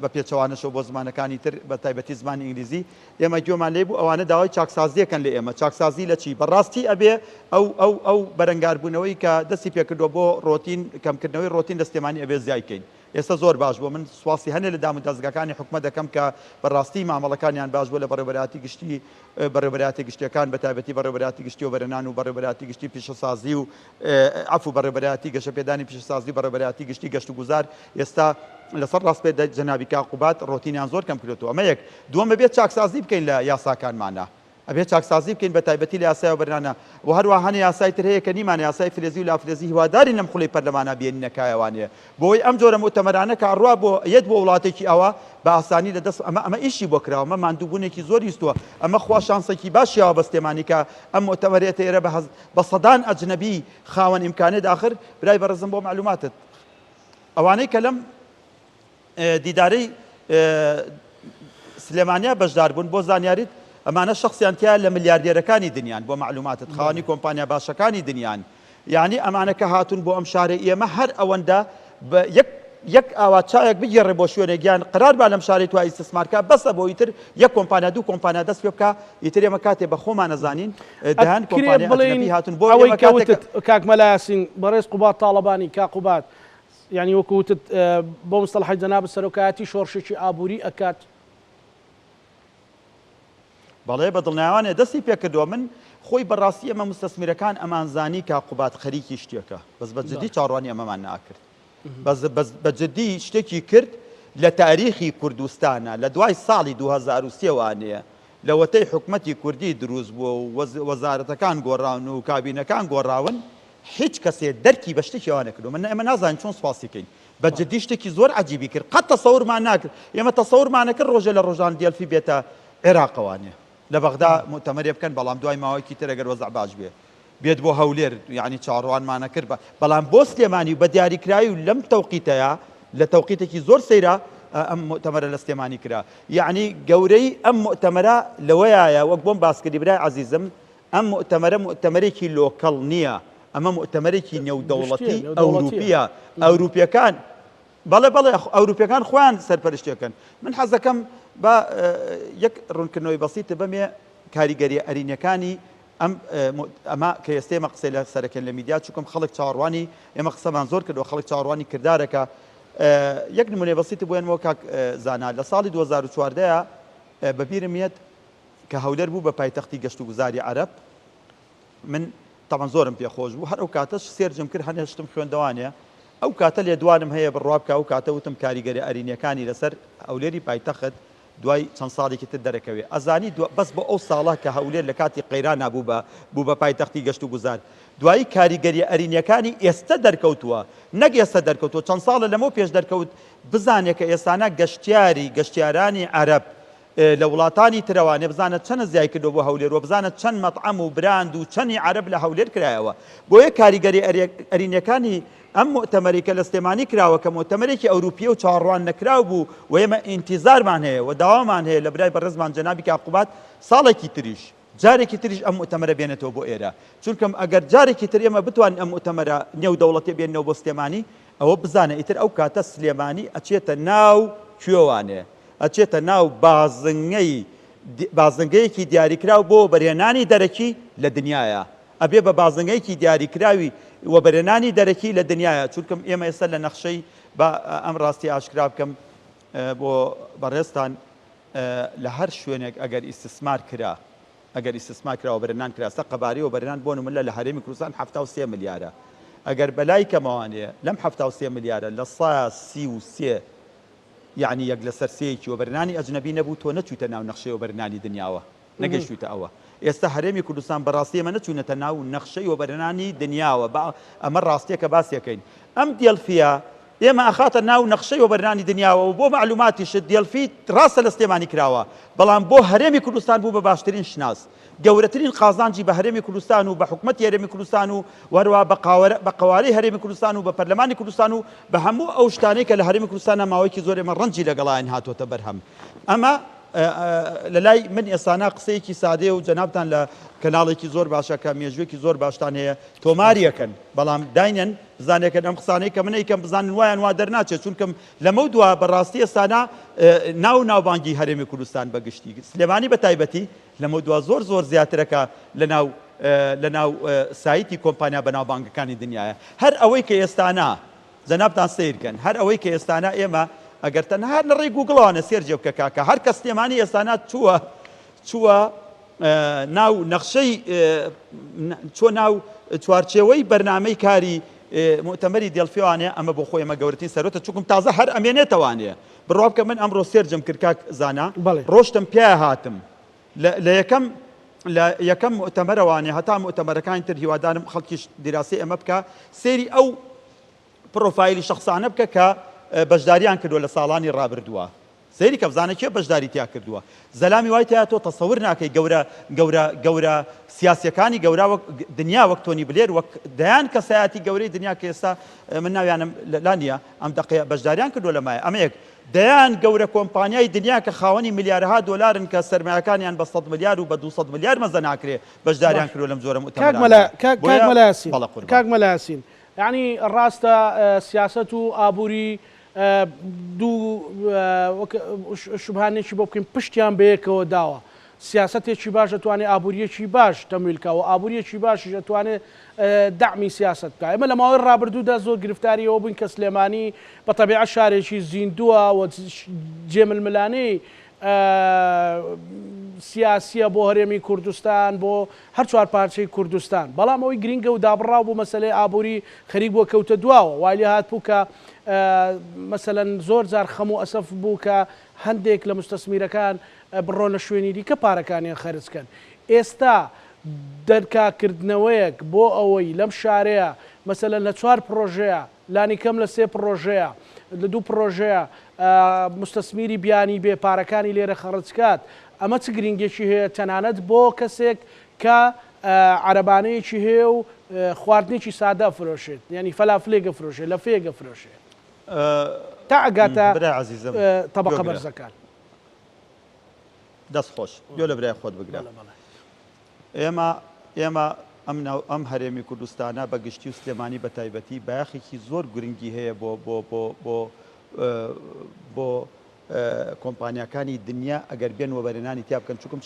بە پێچەوانەشەوە بۆ زمانەکانی تر بە تایبەتی زمانی ئینگلیزی ئێمە گوێمان لێ بوو ئەوانە داوای چاکسازیەکەن لە ئێمە چاکسازی لە چی بەڕاستی ئەبێ ئەو بەرەنگاربوونەوەی کە دەستی پێکردووە بۆ ڕۆتین کەمکردنەوەی ڕۆتین لە سلێمانی ئەبێ زیایکەین ئێستا زۆر باش بۆ من سواسی هەنێ لە دام و دەستگاکانی حکومەت دەکەم کە بەڕاستی مامەڵەکانیان باش بوو لە بەڕێوەبەراتی گشتی بەڕێوەبەراتی گشتیەکان بە تایبەتی بەڕێوەبەراتی گشتی و بەرهێنان و بەڕێوەبەراتی گشتی پیشەسازی و عەفو بەڕێوەبەراتی گەشەپێدانی پیشەسازی بەڕێوەبەراتی گشتی گەشت و گوزار ئێستا لەسەر ڕاستپێ جەنابی کاقوبات ڕۆتینیان زۆر کەم کردووە ئەمە یەک دووەمە بێت چاکسازی بکەین لە یاساکانمانە ئەبێت چاکسازی بکەین بە تایبەتی لە یاسای و بەرنانە و هەروە هەنێ یاسای تر هەیە کە نیمان یاسای فلێزی و لافلێزی هیواداری نەم خوڵی پەرلەمانە بێنینەکایەوانەیە بۆی ئەم جۆرە مؤتەمەرانە کە ئەڕوا بۆ یەک بۆ وڵاتێکی ئەوە بە ئاسانی لەدەست ئەمە ئیشی بۆ کراوە ئەمە ماندووبوونێکی زۆری استووە ئەمە خوا شانسێکی باشیەوە بە سلێمانی کە ئەم مؤتەمەرێتە ئێرە بە سەدان ئەجنەبی خاوەن ئیمکانێت ئاخر برای بەڕێزم بۆ معلوماتت ئەوانەی کە لەم دیدارەی سلێمانیا بەشدار بوون بۆ زانیاریت ئەمانە شخصیانتیان لە ملیاردێرەکانی دنیان بۆ معلوماتت خاوەنی کۆمپانیا باشەکانی دنیان یعنی ئەمانە کە هاتون بۆ ئەم شارە ئێمە هەر ئەوەندە یەک ئاوا چایەک بگێڕێ بۆ شوێنێکیان قرار با لەم شاری توای ئیستثمارکە بەسە بۆ ئیتر یەک کۆمپانیا دوو کۆمپانیا دەست پێ بکە ئیتر ئێمە کاتێ بە خۆمان نەزانین دەهان کۆمپانیا ئەجنەبی هاتون بۆ ئەوەی کەوتت کاک مەلا یاسین بەڕێز قوبات تاڵەبانی کاقوبات یعنی وەکوتت بۆ مستەڵحی جەناب سەرۆکایەتی شۆڕشێکی ئابووری ئەکات بەڵێ بە دڵنیاوانێ دەستی پێکردووە من خۆی بەڕاستی ئەمە مستەسمیرەکان ئەمانزانی کاقوبات خەریکی شتێکە بەس بە جددی چاڕوانی ئەمەمان ناکرد بە جددی شتێکی کرد لە تاریخی کوردستانە لە دوای ساڵی 2023 وانەیە لەوەتەی حکومەتی کوردی دروست بووە و وەزارەتەکان گۆڕاون و کابینەکان گۆڕاون هیچ کەسێ دەرکی بە شتێکیوانە کردو من ئێمە نازانین چۆن سوپاسیکەین بە جددی شتێکی زۆر عەجیبی کرد قەت تەسەورمان ناکرد ئێمە تەسەورمان نەکرد ڕۆژێ لە ڕۆژان دێلفی بێتە عێراقەوانێ لە بەغدا مؤتەمەرێ بکەن بەڵام دوای ماوەیەکی تر ئەگەر وەزع باش بێت بۆ هەولێر یعنی چاڕوانمانە کرد بەڵام بۆ سلێمانی بە دیاریکراوی و لەم تەوقیتەیە لە تەوقیتێکی زۆر سەیرە ئەم مؤتەمەرە لە سلێمانی کرا یعنی گەورەی ئەم مؤتەمەرە لەوەیە وەک بۆم باسکردی برای عەزیزم ئەم مؤتەمەرە مؤتەمەرێکی لۆکەڵ نییە ئەمە مؤتەمەرێکی نێودەوڵەتی ئەوروپیە ئەوروپیەکان بەڵێ ئەوروپیەکان خۆیان سەرپەرشتیەکەن من حەز دەکەم بە یەک ڕوونکردنەوەی بەسیط بەمێ کاریگەری ئەرینەکانی ئەمە کە ئێستا ئێمە قسەی لە سەرەکەن لە میدیا چووکم خەڵک چاوەڕوانی ئێمە قسەمان زۆر کردەوە خەڵک چاوەڕوانی کردارەکە یەک نمونەی بەسیط بووێنەوە کاک زانا لە ساڵی 2014 بەبیرم هێت کە هەولەر بوو بە پایتەختی گەشت و گوزاری عەرەب من تاوان زۆرم پێخۆش بوو هەر ئەو کاتەش سێرجم کرد هەنێشتم خوێندەوانێ ئەو کاتە لێدوانم هەیە بڕوا بکە ئەو کاتە وتم کاریگەری ئەرینیەکانی لەسەر هەولێری پایتەخت دوای چەند ساڵێکی تر دەرەکەوێ ئەزانی بەس بۆ ئەو ساڵە کە هەولێر لە کاتی قەیران نابوو بوو بە پایتەختی گەشت و گوزار دوایی کاریگەری ئەرینیەکانی ئێستا دەرکەوتووە نەک ئێستا دەرکەوتووە چەند ساڵە لەمەوە پێش دەرکەوت بزانێ کە ئێستانە گەشتیارانی عەرەب لە وڵاتانی ترەوانێ بزانە چەند زیای کردو بۆ هەولێرەوە بزانە چەند مەطعەم و براند و چەندی عەرەب لە هەولێر کرایەوە بۆیە کاریگەری ئەرینیەکانی ئەم مؤتەمەری کە لە سلێمانی کراوە کە مؤتەمەرێکی ئەوروپیە و چاوەڕوان نەکراو بوو و ئێمە ئینتیزارمان هەیە و داوامان هەیە لە برای بەڕێزمان جەنابی کاقوبات ساڵێکی تریش جارێکی تریش ئەم مؤتەمەرە بێنێتەوە بۆ ئێرە چونکەم ئەگەر جارێکی تر ئێمە بتوانین ئەم مؤتەمەرە نێودەوڵەتی بێننەوە بۆ سلێمانی ئەوە بزانە ئیتر ئەو کاتە سلێمانی ئەچێتە ناو کوێوانێ ئەچێتە ناو بازنگەیەکی دیاریکراو بۆ بەرهێنانی دەرەکی لە دنیاە ئەبێ بە بازنگەیەکی دیاریکراوی و بەرهێنانی دەرەکی لە دنیاە چونکەم ئێمە ئێستا لە نەخشەی بە ئەم ڕاستی ئاشکرا بکەم بۆ بەڕێستان لە هەر شوێنێک ئەگەر ئیستثمار کراوە بەرهێنان کراسە قەباری و بەرهێنان بۆ نمونە لە هەرێمی کوردستان 73 ملیارە ئەگەر بەلای کەمەوانەیە لەم 73 ملیارە لە 133 یعنی یەک لەسەر سێیەکی وەبەرهێنانی ئەجنەبی نەبوو تۆ نەچوویتە ناو نەخشەی وەبەرهێنانی دنیاوە نەگەیشتوویتە ئەوە ئێستا هەرێمی کوردستان بەڕاستی ئێمە نەچوونەتە ناو نەخشەی وەبەرهێنانی دنیاوە ئەمە ڕاستیەکە باسیەکەین ئەم دیڵفیە ئێمە ئەخاتە ناو نەخشەی وەبەرهێنانی دنیاوە و بۆ معلوماتیشت دیڵفی ڕاستە لە سلێمانی کراوە بەڵام بۆ هەرێمی کوردستان بوو بە باشترین شناس گەورەترین قازانجی بە هەرێمی کوردستان و بە حکومەتی هەرێمی کوردستان و وەروە بە قەوارەی هەرێمی کوردستان و بە پەرلەمانی کوردستان و بە هەموو ئەو شتانەی کە لە هەرێمی کوردستانە ماوەیەکی زۆر ئێمە ڕەنجی لەگەڵایان هاتوۆتە بەرهەم ئەمە لە لای من ئێستانە قسەیەکی سادەیە و جەنابتان لە کەناڵێکی زۆر باشە کە مێژوێکی زۆر باشتان هەیە تۆماریەکەن بەڵام داینەن بزانێکن ئەم قسانەی کە منە یکەم بزانن وایان وا دەرناچێت چونکەم لەمە دووە بەڕاستی ئێستانە ناوبانگی هەرێمی کوردستان بەگشتی سلێمانی بە تایبەتی لەمە دووە زۆر زیاترەکە لە ناو سایتی کۆمپانیا بەناوبانگەکانی دنیاە هەر ئەوەی کە ئێستانە جەنابتان سیرکەن هەر ئەوەی کە ئێستانە ئێمە ئەگەر تەنها لە ڕێی گوگڵەوانە سێرجێ بکە کاکە هەر کە سلێمانی ئێستانە چووە ناو نەخشەی چۆ ناو چوارچێوەی بەرنامەی کاری مؤتەمەری دڵفیوانێ ئەمە بۆ خۆی ئەمە گەورەترین سەرۆتە چونکم تازە هەر ئەمێنێتەوانێ بڕوا بکە من ئەمڕۆ سێرجم کرد کاک زانا ڕۆشتم پیاە هاتم لە یەکەم مؤتەمەرەوانێ هەتا مؤتەمەرەکانی تر هیوادارم خەڵکیش دیراسی ئەمە بکە سێری ئەو پرۆفایلی شخصانە بکە کە بەشداریان کردووە لە ساڵانی ڕابردووە سەیری کە بزانە کێ بەشداری تیا کردووە زەلامی وای تیا تۆ تەسەور ناکەی گەورە سیاسیەکانی گەورە دنیا وەک تۆنی بلێر وەک دەیان کەسایەتی گەورەی دنیا کە ئێستا من ناویانم لا نییە ئەم دقەیە بەشداریان کردووە لەمایە ئەمەیەک دەیان گەورە کۆمپانیای دنیا کە خاوەنی میلیارەها دۆلارن کە سەرمایەکانیان بە 100 میلیار و بە 200 میلیار مەزە ناکرێ بەشداریان کردووە لەم جۆرە کاک مەلاسین یعنی ڕاستە سیاست و ئابووری دوو شوبهانێکی بۆ بکەین پشتیان بەیەکەوە داوە سیاستێکی باش دەتوانێت ئابووریەکی باش تەمویلکەوە ئابووریەکی باشی دەتوانێت دعمی سیاست بکە ئێمە لە ماوەی ڕابردوودا زۆر گرفتاریەوە بووین کە سلێمانی بە تەبیعەت شارێکی زیندووە و جێململانەی سیاسیە بۆ هەرێمی کوردستان بۆ هەر چوار پارچەی کوردستان بەڵام ئەوەی گرنگە و دابڕاو بوو مەسەلەی ئابووری خەریک بۆ کەوتە دواوە وای لێ هات بوو کە مەسەلەن زۆر جار خەم و ئەسەف بوو کە هەندێک لە مستەسمیرەکان بڕۆنە شوێنی دیکە پارەکانیان خەرجکەن ئێستا دەرکاکردنەوەیەک بۆ ئەوەی لەم شارەیە مەسەلەن لە 4 پرۆژەیە لانی کەم لە 3 پرۆژەیە لە 2 پرۆژەیە مستەسمیری بیانی بێ پارەکانی لێرە خەرجکات ئەمە چ گرنگێکی هەیە تەنانەت بۆ کەسێک کە عەرەبانەیەکی هەیە و خواردنێکی سادە فرۆشێت یعنی فەلافلێ گەفرۆشێت لە فێ گەفرۆشێت تا ئەگاتە برای عزیزم طبقە بەرزەکان. دەست خۆش گوێ لە برای خۆت بگرە. ئێمە ئەم هەرێمی کوردستانە بە گشتی و سلێمانی بە تایبەتی بایەخێکی زۆر گرنگی هەیە بۆ کۆمپانیەکانی دنیا ئەگەر بێن وەبەرهێنانی تیا بکەن چونکە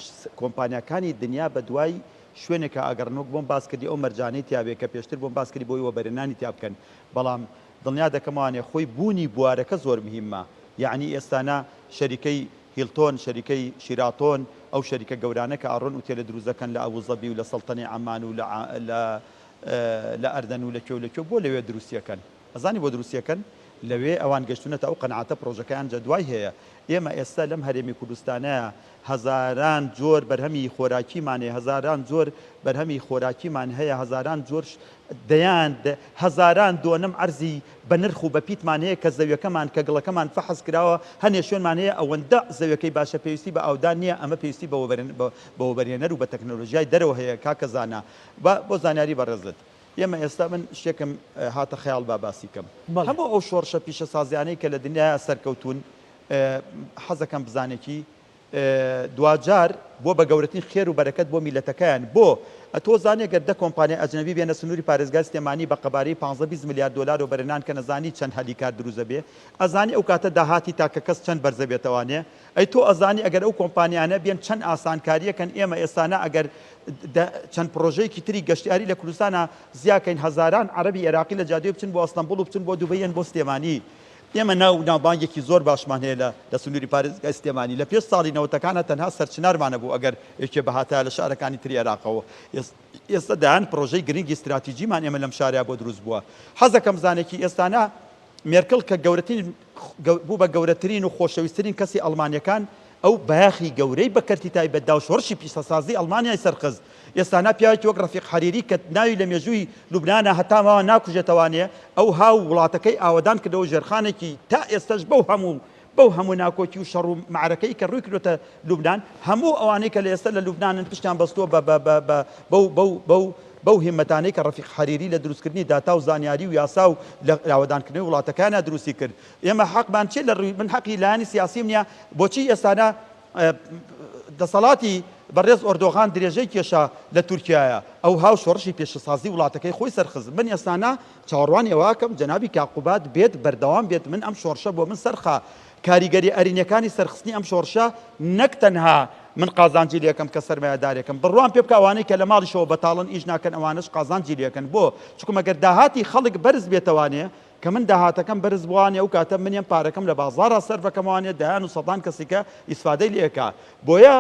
کۆمپانیەکانی دنیا بە دوای شوێنێکە ئەگەرنۆک بۆم باسکردی ئەو مەرجانەی تیاابێت کە پێشتر بۆم باسکردی بۆی وەبەرهێنانی تیا بکەن بەڵام دڵنیا دەکەموانێ خۆی بوونی بوارەکە زۆر مهمە یعنی ئێستانە شەریکەی هیلتۆن شەریکەی شیراتۆن ئەو شەریکە گەورانە کە ئاڕۆن وتێلە دروزەکەن لە ئەبوزەبی و لە سەڵتەنی عەمان و لە ئەردەن و لەکوێ بۆ لەوێ دروستیەکەن ئەزانی بۆ دروستیەکەن لەوێ ئەوان گەشتونەتە ئەو قەنعاتە پرۆژەکەیان جەدوای هەیە ئێمە ئێستا لەم هەرێمی کوردستانەیە هەزاران جۆر بەرهەمی خۆراکیمانێ هەزاران جۆر بەرهەمی خۆراکیمان هەیە هەزاران جۆر دەیان هەزاران دۆنم ئەرزی بە نرخ و بە پیتمان هەیە کە زەویەکەمان کە گڵەکەمان فەحز کراوە هەنێ شوێنمان هەیە ئەوەندە زەویەکەی باشە پێویستی بە ئاودان نییە ئەمە پێویستی بە وەبەرهێنەر و بە تەکنۆلۆژیای دەرەوە هەیە کاکە زانە بۆ زانیاری بەڕێزت ئێمە ئێستا من شتێکم هاتە خەیاڵ باسی کەم هەموو ئەو شۆڕشە پیشە سازیانەی کە لە دنیا سەرکەوتون حەزەکەم بزانێکی دوجار بۆ بە گەورەترین خێر و بەرەکەت بۆ میلەتەکەیان بۆ ئەتۆ زانێ گەردە کۆمپانیا ئەجنەبی بێنە سنووری پارێزگای سلێمانی بە قەبارەی 15-20 میلیارد دلار و بەرهێنان کە نەزانی چەند هەلیکار دروزە بێ ئەزانی ئەو کاتە داهاتی تاکە کەس چەند بەرزە بێتەوانێ ئەی تۆ ئەزانی ئەگەر ئەو کۆمپانیانە بێن چەند ئاسانکاریەکەن ئێمە ئێستانە ئەگەر چەند پرۆژەیەکی تری گەشتیاری لە کوردستانە زیاکەین هەزاران عەرەبی عێراقی لە جادێ بچن بۆ ئەستەمبوڵ و بچن بۆ دوبەیەن بۆ سلێمانی ئێمە ناوبانگێکی زۆر باشمان هەیە لە سنووری پارێزگای سلێمانی لە پێش ساڵی نەوەتەکانە تەنها سەرچنارمانە بوو ئەگەر یەکێ بەهاتایە لە شارەکانی تری عێراقەوە ئێستا دایان پرۆژەی گرنگی استراتیجیمان ئێمە لەم شارەیە بۆ دروست بووە حەزەکەم زانێکی ئێستانە مێرکڵ کە بوو بە گەورەترین و خۆشەویستترین کەسی ئەڵمانیەکان ئەو بەیاخی گەورەی بەکەرتی تایبەتدا و شۆڕشی پیشەسازی ئەڵمانیای سەرخز ئێستانە پیاوێکی وەک ڕەفیق حەریری کە ناوی لە مێژووی لوبنانە هەتامەوە ناکوژێتەوانێ ئەو هاو وڵاتەکەی ئاوەدان کردەوە ژێرخانێکی تا ئێستش بەو هەموو ناکۆکی و شەڕ و معرەکەی کە ڕووی کردوتە لوبنان هەموو ئەوانەی کە لە ئێستا لە لوبنانن پشتیان بەستووە بەو هیمەتانەی کە ڕەفیق حەریری لە دروستکردنی داتا و زانیاری و یاسا و لە ئاوەدانکردنی وڵاتەکانە دروستی کرد ئێمە حەقمان چێ لە ڕووی من حەقی لایەنی سیاسیم نییە بۆچی ئێستانە دەسەڵاتی بەڕێز ئۆردۆغان درێژەی کێشە لە تورکیایە ئەو هاو شۆڕشی پێشەسازی وڵاتەکەی خۆی سەرخز من ئێستانە چاوەڕوانی ئەوەکەم جەنابی کاقوبات بێت بەردەوام بێت من ئەم شۆڕشە بۆ من سەرخە کاریگەری ئەرینەکانی سەرخستنی ئەم شۆڕشە نەک تەنها من قازانجی لەکەم کە سەرمایه‌دارێکم بڕوان پێ بکە ئەوانەی کە لە ماڵیشەوە بەتاڵن ئیش ناکەن ئەوانش قازانجی لەکەن بۆ چونکە مەگەر داهاتی خەڵک بەرز بێتەوانێ کە من داهاتەکەم بەرز بووانێ ئەو کاتە منیان پارەکەم لە بازاڕە سەرفەکەموانێت دەیان و سەدان کەسێکە ئیسفادەی لێکا بۆیە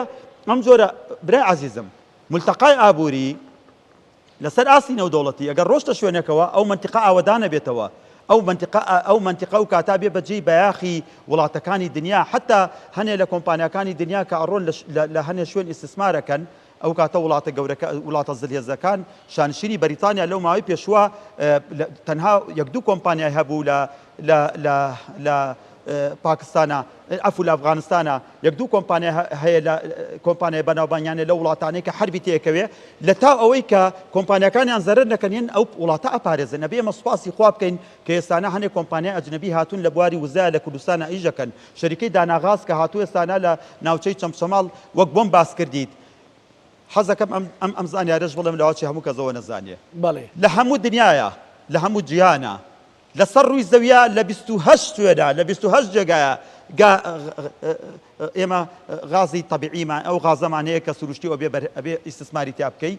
ئەم جۆرە برای عەزیزم ملتەقای ئابووری لەسەر ئاسی نێودەوڵەتی ئەگەر ڕۆشتە شوێنێکەوە ئەو منتیقە ئاوەدانە بێتەوە ئەو منتیقە و کاتا بێ بەجێی بەیاخی وڵاتەکانی دنیا حتا هەنێ لە کۆمپانیەکانی دنیا کە ئەڕۆن لە هەنێ شوێن ئیستثمارەکەن ئەو کاتە وڵاتە گەورەکە وڵاتە زلهێزەکان شانشینی بەریتانیا لەو ماوەی پێشوە تەنها یەک دوو کۆمپانیای هەبوو لە پاکستانە ئەفو لە ئەفغانستانە یەک دوو کۆمپانیا هەیە لە کۆمپانیای بەناوبانیانە لە وڵاتانەی کە حربی تێکەوێ لە تا ئەوەی کە کۆمپانیەکانیان زەرەر نەکەنین ئەو وڵاتە ئەپارێزن نەبێ ئێمە سوپاسی خوا بکەین کە ئێستانە هەنێک کۆمپانیای ئەجنەبی هاتوون لە بواری وزای لە کوردستانە ئیژەکەن شەریکەی داناغاز کە هاتوو ئێستانە لە ناوچەی چەمچەماڵ وەک بۆم باس کردیت حەزەکەم ئەم زانیارەش بڵێم لەواچی هەموو کەسەوە نەزانێ لە هەموو دنیاە لە هەموو جیهانە لەسەر ڕووی زەویە لە 28 شوێنە لە 28 جێگایە ئێمە غازی تەبیعیمان ئەو غازەمان هەیە کە سروشتی ئەبێ ئیستثماری تیا بکەی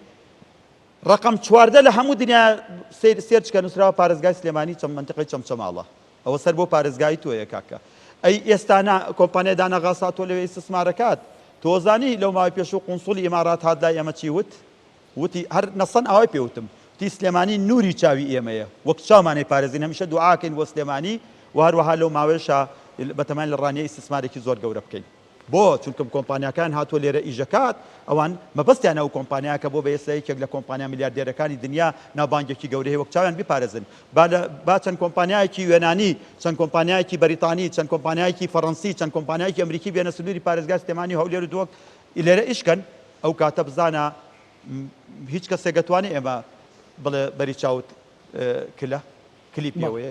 ڕقم 14 لە هەموو دنیا سێرچکە نووسراوە پارێزگای سلێمانی منتیقەی چەمچەماڵە ئەوە سەر بۆ پارێزگای تۆیە کاکە ئەی ئێستانە کۆمپانیای دانەغاز هاتۆ لەوێ ئیستثمارەکات تۆزانی لەو ماوەی پێشوو قونسوڵی ئیمارات هات لای ئێمە چی وتی هەر نەسەن ئەوەی پێوتم تی سلێمانی نوری چاوی ئێمەیە وەک چاومانەی پارێزین هەمیشە دوعاکەین بۆ سلێمانی و هەروەها لەو ماوەیەشە بەتەمان لە ڕانیە ئیستثمارێکی زۆر گەورە بکەین بۆ چونکە کۆمپانیەکان هاتووە لێرە ئیژەکات ئەوان مەبەستیان ئەو کۆمپانیاکە بۆ بە ئێستا یەکێک لە کۆمپانیا میلیاردێرەکانی دنیا ناوبانگێکی گەورەی وەک چاویان بپارێزن با چەند کۆمپانیایەکی یۆنانی چەند کۆمپانیایەکی بەریتانی چەند کۆمپانیایەکی فەڕەنسی چەند کۆمپانیایەکی ئەمریکی بێنە سنووری پارێزگای سلێمانی هەولێر و دۆک لێرە ئیشکەن ئەو کاتە بزانە هیچ کەسێک دەتوانێت ئێمە بڵێ بەری چاوت کلە کلیپیەوەیە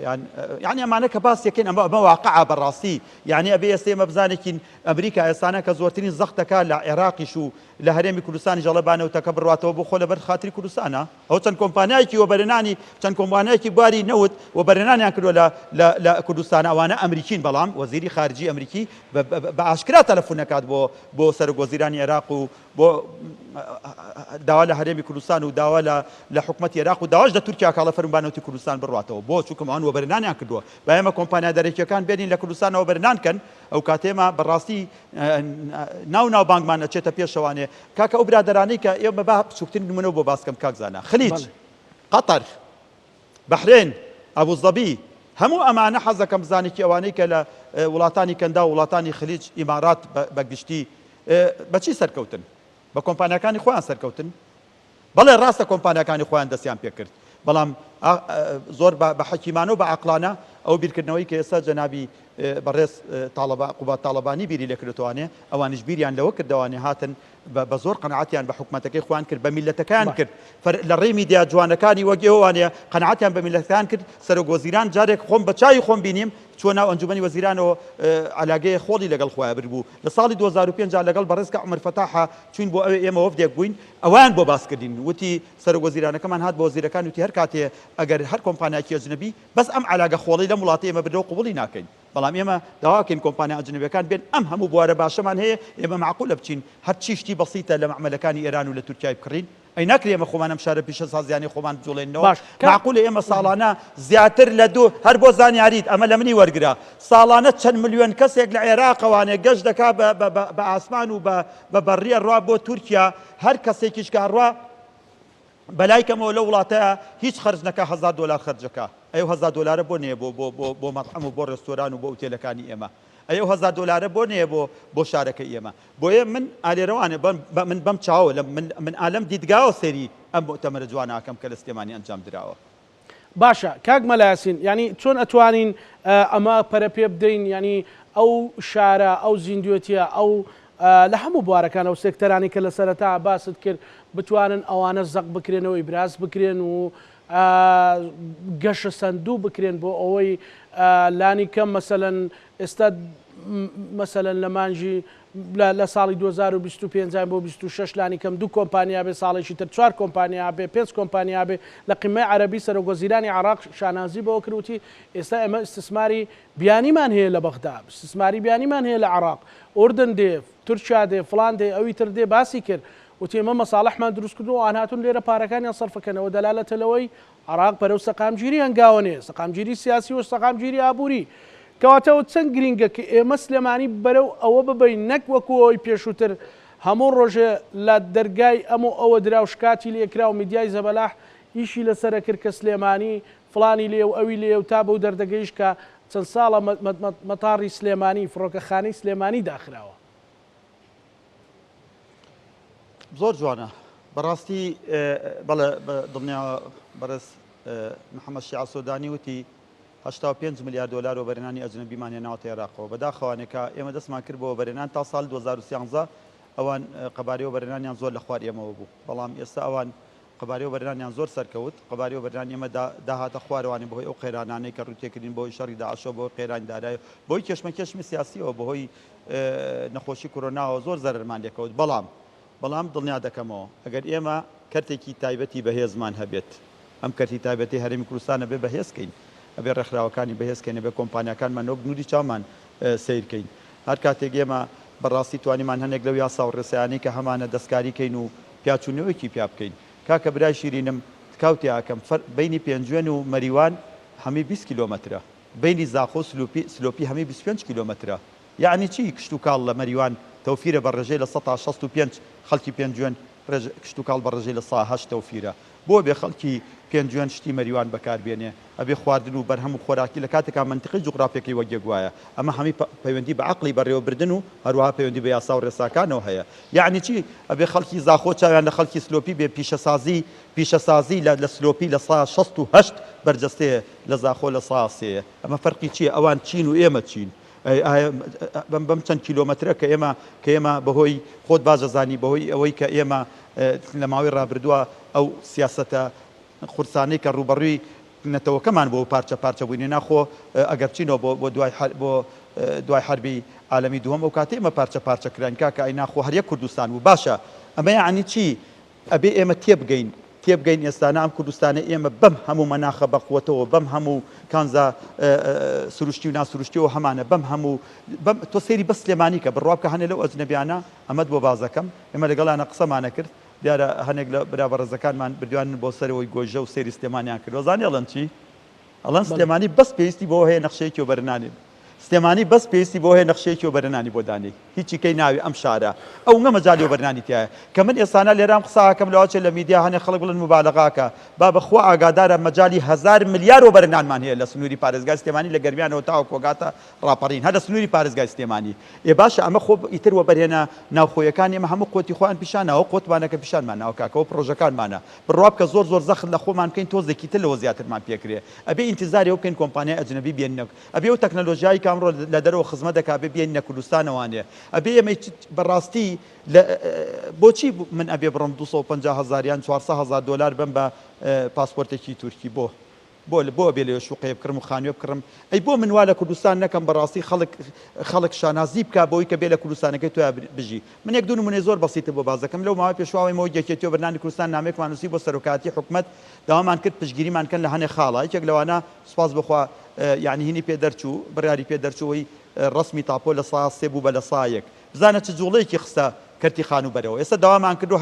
یعنی ئەمانە کە باسیەکەین ئەمە واقعە بەڕاستی یعنی ئەبێ ئێستا ئێمە بزانێکین ئەمریکا ئێستانە کە زۆرترین زەخت دەکات لە عێراقیش و لە هەرێمی کوردستانی جەڵەبانەوتەکە بڕاتەوە بۆ خۆ لەبەر خاتری کوردستانە ئەو چەند کۆمپانیایەکی وەبەرهێنانی چەند کۆمپانیایەکی بواری نەوت وەبەرهێنانیان کردووە لە کوردستان ئەوانە ئەمریکین بەڵام وەزیری خارجی ئەمریکی بە ئاشکرا تەلەفۆن نەکات بۆ سەرۆکوەزیرانی عێراق و بۆ داوا لە هەرێمی کوردستان و داوا لە حکوومەتی عێراق و داواش لە تورکیا کاڵە فەرمانبانەوەتی کوردستان بڕاتەوە بۆ چونکە ئەوان وەبەرهێنانیان کردووە با ئێمە کۆمپانیا دەرەکیەکان بێنین لە کوردستانەوە وەبەرهێنانکەن ئەو کاتێمە بەڕاستی ناو بانکمان ئەچێتە پێشەوانێ کاکە ئەو برادرانەی کە ئێمە با بچووکترین نمونە بۆ باسکەم کاکزانە خلیج قەتەر بەحرێن ئەبوزەبی هەموو ئەمانە حەز دەکەم بزانێکی ئەوانەی کە لە وڵاتانی کەندا و وڵاتانی خلیج ئیمارات بەگشتی بەچی سەرکەوتن بە کۆمپانیەکانی خۆیان سەرکەوتن بەڵێ ڕاستە کۆمپانیەکانی خۆیان دەستیان پێکرد بەڵام زۆر بە حەکیمانە و بە عەقلانە ئەو بیرکردنەوەی کە ئێستا جەنابی بەڕێز قوبات تاڵەبانی بیری لێکردوانێ ئەوانش بیریان لەوە کردوانێ هاتن بە زۆر قەنەعەتیان بە حکوومەتەکەی خۆیان کرد بە میلەتەکان کرد لە ڕێی میدیا جوانەکانی وەک ئێوانێ قەنەعەتیان بە میلەتەکان کرد سەرۆکوەزیران جارێک خۆم بە چاوی خۆم بینیم چۆن ناو ئەنجومەنی وەزیرانەوە ئالاگەی خۆڵی لەگەڵ خۆیان بردبوو لە ساڵی 2005 لەگەڵ بەڕێزکە عومەر فەتاحە چوین بۆ ئێمە وەفدێک بووین ئەوان بۆ باسکردین وتی سەرۆکوەزیرانەکەمان هات بۆ وەزیرەکان وتی هەر کاتێ ئەگەر هەر کۆمپانیاکی ئەجنەبی بەس ئەم ئالاگە خۆڵی لە وڵاتی ئێمە بدرەوە قوبوڵی ناکەین بەڵام ئێمە داواکەین کۆمپانیا ئەجنەبیەکان بێن ئەم هەموو بوارە باشەمان هەیە ئێمە معقولە بچین هەر چی شتی بەسیتە لە معمەلەکانی ئێران و لە تورکیای بکڕین ئەی ناکرێ ئێمە خۆمان ئەم شارە پیشەسازیانی خۆمان بجوڵێنەوە معقولە ئێمە ساڵانە زیاتر لە دوو هەر بۆ زانیاریت ئەمە لە منی وەرگرا ساڵانە چەند ملیۆن کەسێک لە عێراقەوانێ گەشت دەکا بە ئاسمان و بە بەڕیە ڕوا بۆ تورکیا هەر کەسێکیش کاڕوا بەلایکەمەوە لە وڵاتەیە هیچ خەرج نەکا $1000 خەرجەکە ئەو $1000 بۆ نییە بۆ مەطعەم و بۆ ڕێستۆران و بۆ ئوتێلەکانی ئێمە ئەو $1000 بۆ نییە بۆ شارەکە ئێمە بۆیە من ئالێرەوانێ من بەم چاوە من ئالەم دیدگاوە سەیری ئەم مؤتەمەرە جواناکەم کە لە سلێمانی ئەنجام درراوە باشە کاک مەلایەسین ینی چۆن ئەتوانین ئەمە پەرە پێ بدەین ینی ئەو شارە ئەو زیندوێتیە ئەو لە هەموو بوارەکان ئەو سێکتەرانی کە لە سەرەتا باست کرد بتوانن ئەوانە زەق بکرێنەوە ئیبراز بکرێن و گەشە سندوو بکرێن بۆ ئەوەی لانی کەم مەسەلەن ئێستا مەسەلەن لە مانجی لە ساڵی 2025 بۆ 26 لانی کەم 2 کۆمپانیا بێ ساڵێکی تر 4 کۆمپانیا بێ 5 کۆمپانیا بێ لە قیمەی عەرەبی سەرۆکوەزیرانی عێراق شانازی بەوە کردوتی ئێستا ئێمە استثماری بیانیمان هەیە لە بەغدا استثماری بیانیمان هەیە لە عێراق ئوردن دێ تورکیا دێ فڵان دێ ئەوی تر دێ باسی کرد وتی ئێمە مەساڵحمان دروست کردو و ئەوان هاتون لێرە پارەکانیان سەرفەکەنەوە دەلالەتە لەوەی عێراق بەرەو سەقامگیری هەنگاوە سەقامگیری سیاسی و سەقامگیری ئابووری کەواتەوە چەند گرینگە کە ئێمە سلێمانی بەرەو ئەوە ببین نەک وەکو ئەوی پێشووتر هەموو ڕۆژێ لە دەرگای ئەمە ئەوە دراوشکاتی لێکرا و میدیای زەبەلاح ئیشی لەسەرە کرد کە سلێمانی فڵانی لێ و ئەوی لێ و تا بەو دەردەگەیش کە چەند ساڵە مەتاڕی سلێمانی فڕۆکەخانەی سلێمانی داخراوە زۆر جوانە بەڕاستی بەڵێ دڵنیا بەڕێز محەممەد شیع سۆدانی وتی 85 ملیار دلار و بەرهێنانی ئەجنەبیمان هێناوەتە عێراقەوە بەداخەوانێکە ئێمە دەستمان کرد بۆ بەرهێنان تا ساڵ 2013 ئەوان قەبارەی و بەرهێنانیان زۆر لە خوار ئێمەوە بوو بەڵام ئێستا ئەوان قەبارەی و بەرهێنانیان زۆر سەرکەوت قەبارەی و بەرهێنان ئێمە داهاتە خوارەوانی بەهۆی ئەو قەیرانانەی کە ڕوتێکردین بۆی شەڕی داعشەوە بۆی قەیرانی دارایە بۆی کێشمەکێشمی سیاسیەوە بەهۆی نەخۆشی کۆرۆناوە زۆر زەرمان لێکەوت بەڵام دڵنیا دەکەمەوە ئەگەر ئێمە کەرتێکی تایبەتی بەهێزمان هەبێت ئەم کەرتی تایبەتی هەرێمی کوردستانە بێ بەهێزکەین ئەبێ ڕێکخراوەکانی بەهێزکەین بێ کۆمپانیەکانمان نۆک نوری چامان سیرکەین هەر کاتێک ئێمە بەڕاستی توانیمان هەنێک لەو یاسا و ڕێسایانەی کە هەمانە دەستکاریکەین و پیاچوونەوەیکی پیا بکەین کاکە برای شیرینم کاوتی ئاکەم بینی پێنجوێن و مەریوان هەمی 20 کیلۆمەترە بینی زاخۆ سلۆپی هەمی 25 کیلۆمەترە یعنی چی کشت و کاڵ لە مەریوان تەوفیرە بەڕێژەی لە 165 خەڵکی پێنجوێن کشت و کاڵ بەڕێژەی لە 108 تەوفیرە بۆ بێ خەڵکی پێنجوێن شتی مەریوان بەکاربێنێ ئەبێ خواردن و بەرهەم و خۆراکی لە کاتێکا منتقی جوغرافیەکەی وەگێک وایە ئەمە هەمی پەیوەندی بە عەقڵی بەڕێوەبردن و هەروەها پەیوەندی بە یاسا و ڕێساکانەوە هەیە یعنی چی ئەبێ خەڵکی زاخۆ چاویان لە خەڵکی سلۆپی بێ پیشەسازی لە سلۆپی لە 168 بەرجەستەیە لە زاخۆ لە 103 ئەمە فەرقی چییە ئەوان چین و ئێمە چین بەم چەند کیلۆمەترە کە ئێمە بەهۆی خۆت بازەزانی بەهۆی ئەوەی کە ئێمە لە ماوەی ڕابردووە ئەو سیاسەتە قورسانەی کە ڕوبەڕووی نەتەوەکەمان بۆ پارچە پارچە بووینێ ناخۆ ئەگەر چینەوە بۆ دوای حربی عالەمی دووەم ئەو کاتێ ئێمە پارچە پارچەکران کاکە ئەی ناخۆ هەریە کوردستان بوو باشە ئەمە یعنی چی ئەبێ ئێمە تێبگەین ئێستانە ئەم کوردستانە ئێمە بەم هەموو مەناخە بەقوتەوە بەم هەموو کانزا سروشتی و ناسروشتیەوە هەمانە بەم هەموو تۆ سێری بەس سلێمانی کە بڕوابکە هەنێ لەو ئەجنەبیانە ئەمەد بۆ بازەکەم ئێمە لەگەڵانە قسەمانە کرد دیارە هەنێک لە برابەڕێزەکانمان بردوان بۆ سەرەوەی گۆژە و سێری سلێمانیان کرد وەزانی ئەڵەن چی ئەڵەن سلێمانی بەس پێویستی بۆ هەیە نەخشەیەکی و بەرنانێ سلێمانی بەس پێویستی بۆ هەیە نەخشەیەکی و بەرنانی بۆ دانەی هیچی کەی ناوی ئەم شارە ئەو نە مەجالی و بەرنانی تایە کە من ئێستانە لێرام قساکەم لەواچێ لە میدیا هەنێ خەڵک بڵن مبالغاکە با بەخوا ئاگادارە مەجای 1000 ملیار و بەرنانمان هەیە لە سنووری پارێزگای سلێمانی لە گەرمیانەوە تاوە کۆگاتە ڕاپەڕین هەر لە سنووری پارێزگای سلێمانی ێ باشە ئەمە خۆ ئیتر وەبەرهێنە ناوخۆیەکان ئێمە هەموو قوتی خۆیان پیشانەوە قوتمانەکە پیشانمانەوە کاکەەوە پرۆژەکانمانە بڕواب کە زۆر زەخت لە خۆمان بکەین تۆزێکی تر لەوە زیاترمان پێکرێ ئەبێ ئینتیزاری ئەو بکەین کۆمپانیای ئەجنەبی بێننەوە ئەبێ ئەو تەکنەلۆژیای کامڕۆ لە دەرەوە خزمەت دەکا بێ بێنە کوردستانەوانێ ئەبێ ئێمە بەڕاستی بۆچی من ئەبێ بڕم 250,000 یان 400,000 دلار بم بە پاسپۆرتێکی تورکی بۆ بێ لێ شوقەیە بکڕم و خانوێ بکڕم ئەی بۆ منوا لە کوردستان نەکەم بەڕاستی خەڵک شانازی بکە بۆی کە بێ لە کوردستانەکەی تۆ بژی من یەک دوو نمونەی زۆر بەسیتە بۆ بازەکەم لەو ماوەی پێشواوەیەوە یەکێتیەوە بەرنامەی کوردستان نامێکمان نووسی بۆ سەرۆکاتی حکومەت داوامان کرد پشتگیریمان کەن لە هەنێ خاڵە یەکێک لەوانە سوپاس بخوا یعنی هینی پێ دەرچوو بڕیاری پێ دەرچووەی ڕسمی تاپۆ لە سا سێ بوو بە لە سایەک بزانە چ جوڵەیەکی خستە کەرتی خان و بەرەوە ئێستا داوامان کردو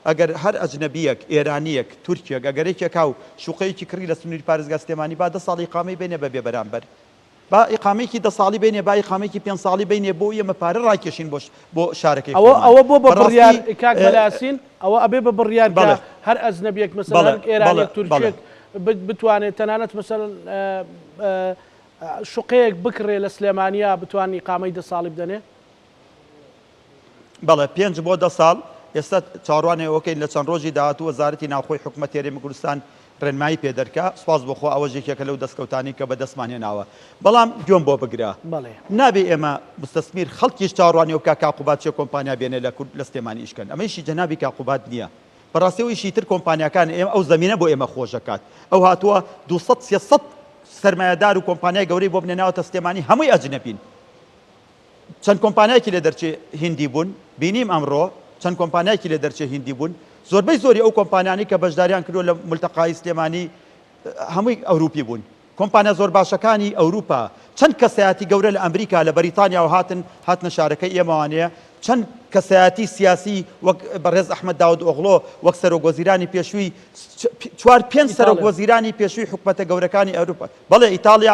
ئەگەر هەر ئەجنەبیەک ئێرانیەک تورکیەک ئەگەرێکێک و شوقەیەکی کڕی لە سنووری پارێزگای سلێمانی با 10 ساڵی ئیقامەی بینێ بەبێ بەرامبەر با ئیقامەیەکی 10 ساڵی بینێ با ئیقامەیەکی 5 ساڵی بینێ بۆ ئێمە پارە ڕاکێشین بۆ شارەکەی ئەوە بۆ بە بڕیار کاک بەلاسین ئەوە ئەبێ بە بڕیار هەر ئەجنەبیەک مەسەڵەن ئێرانیەک تورکیەک بتوانێت تەنانەت مەسەڵەن شوقەیەک بکڕێ لە سلێمانیا بتوانانی ئیقامەی 10 ساڵی بدەنێ بەڵێ 5 بۆ 10 ساڵ ئێستا چاڕوانەوەکەین لە چەند ڕۆژی داهاتوو وەزارەتی ناوخۆی حکومەت هێرێمی کوردستان ڕێنمایی پێدەرکا سوپاس بۆخۆ ئەوە ژێکێکە لەو دەستکەوتانی کە بە دەستمان هێناوە بەڵام گوێم بۆ بگرە نابێ ئێمە مستەسمیر خەڵکیش چاڕوانی وکا کاقوبات چێ کۆمپانیا بێنێ لە سلێمانی ئیشکەن ئەمەیشی جەنابی کاقوبات نییە بەڕاستیەوەیشی تر کۆمپانیاکان ئێمە ئەو زەمینە بۆ ئێمە خۆشەکات ئەو هاتووە 200 سەرمایهدار و کۆمپانیای گەورەی بۆ بنێناوەتە سلێمانی هەمووی ئەجنەبین چەند کۆمپانیایەکی لە دەرچێ هیندی بوون بینیم ئەمڕۆ چەند کۆمپانیایەکی لە دەرچێ هیندی بوون زۆربەی زۆری ئەو کۆمپانیانی کە بەشداریان کردو لە مولتەقای سلێمانی هەمووی ئەوروپی بوون کۆمپانیا زۆر باشەکانی ئەوروپا چەند کەسایەتی گەورە لە ئەمریکا لە بەریتانیا و هاتنە شارەکەی ئێمەوانەیە چەند کەسایەتی سیاسی وەک بەڕێز ئەحمەد داود ئۆغڵۆ وەک سەرۆکوەزیرانی پێشووی 4-5 سەرۆکوەزیرانی پێشووی حکومەتە گەورەکانی ئەوروپا بەڵێ ئیتالیا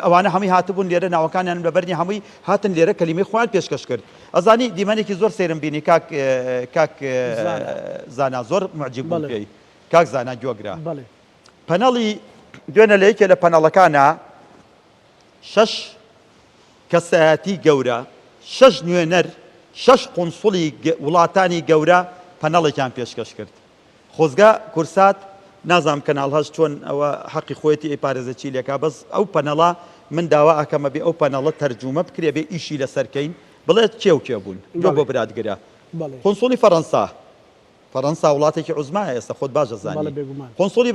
ئەوانە هەمووی هاتبوون لێرە ناوەکانیان لەبەرنی هەمووی هاتن لێرە کەلیمەی خۆیان پێشکەش کرد ئەزانی دیمەنێکی زۆر سەیرم بینی کاک زانا زۆر معجب بووم پێی کاک زانا گوێگرا پەنەڵی دوێنە لە یەکێ لە پەنەڵەکانە 6 کەسایەتی گەورە 6 نوێنەر 6 قونسوڵی وڵاتانی گەورە پەنەڵێکیان پێشکەش کرد خۆزگا کورسات نازام کەناڵ هەش چۆن ئەوە حەقی خۆیەتی ئەیپارێزە چی لێکا بەس ئەو پەنەڵە من داوا ئەکەمە بێ ئەو پەنەڵە تەرجومە بکرێ بێ ئیشی لەسەرکەین بڵێت کێ بوون بۆ برادگرە قونسوڵی فەڕەنسا وڵاتێکی عوزمایە ئێستا خۆت باشە زانی قونسوڵی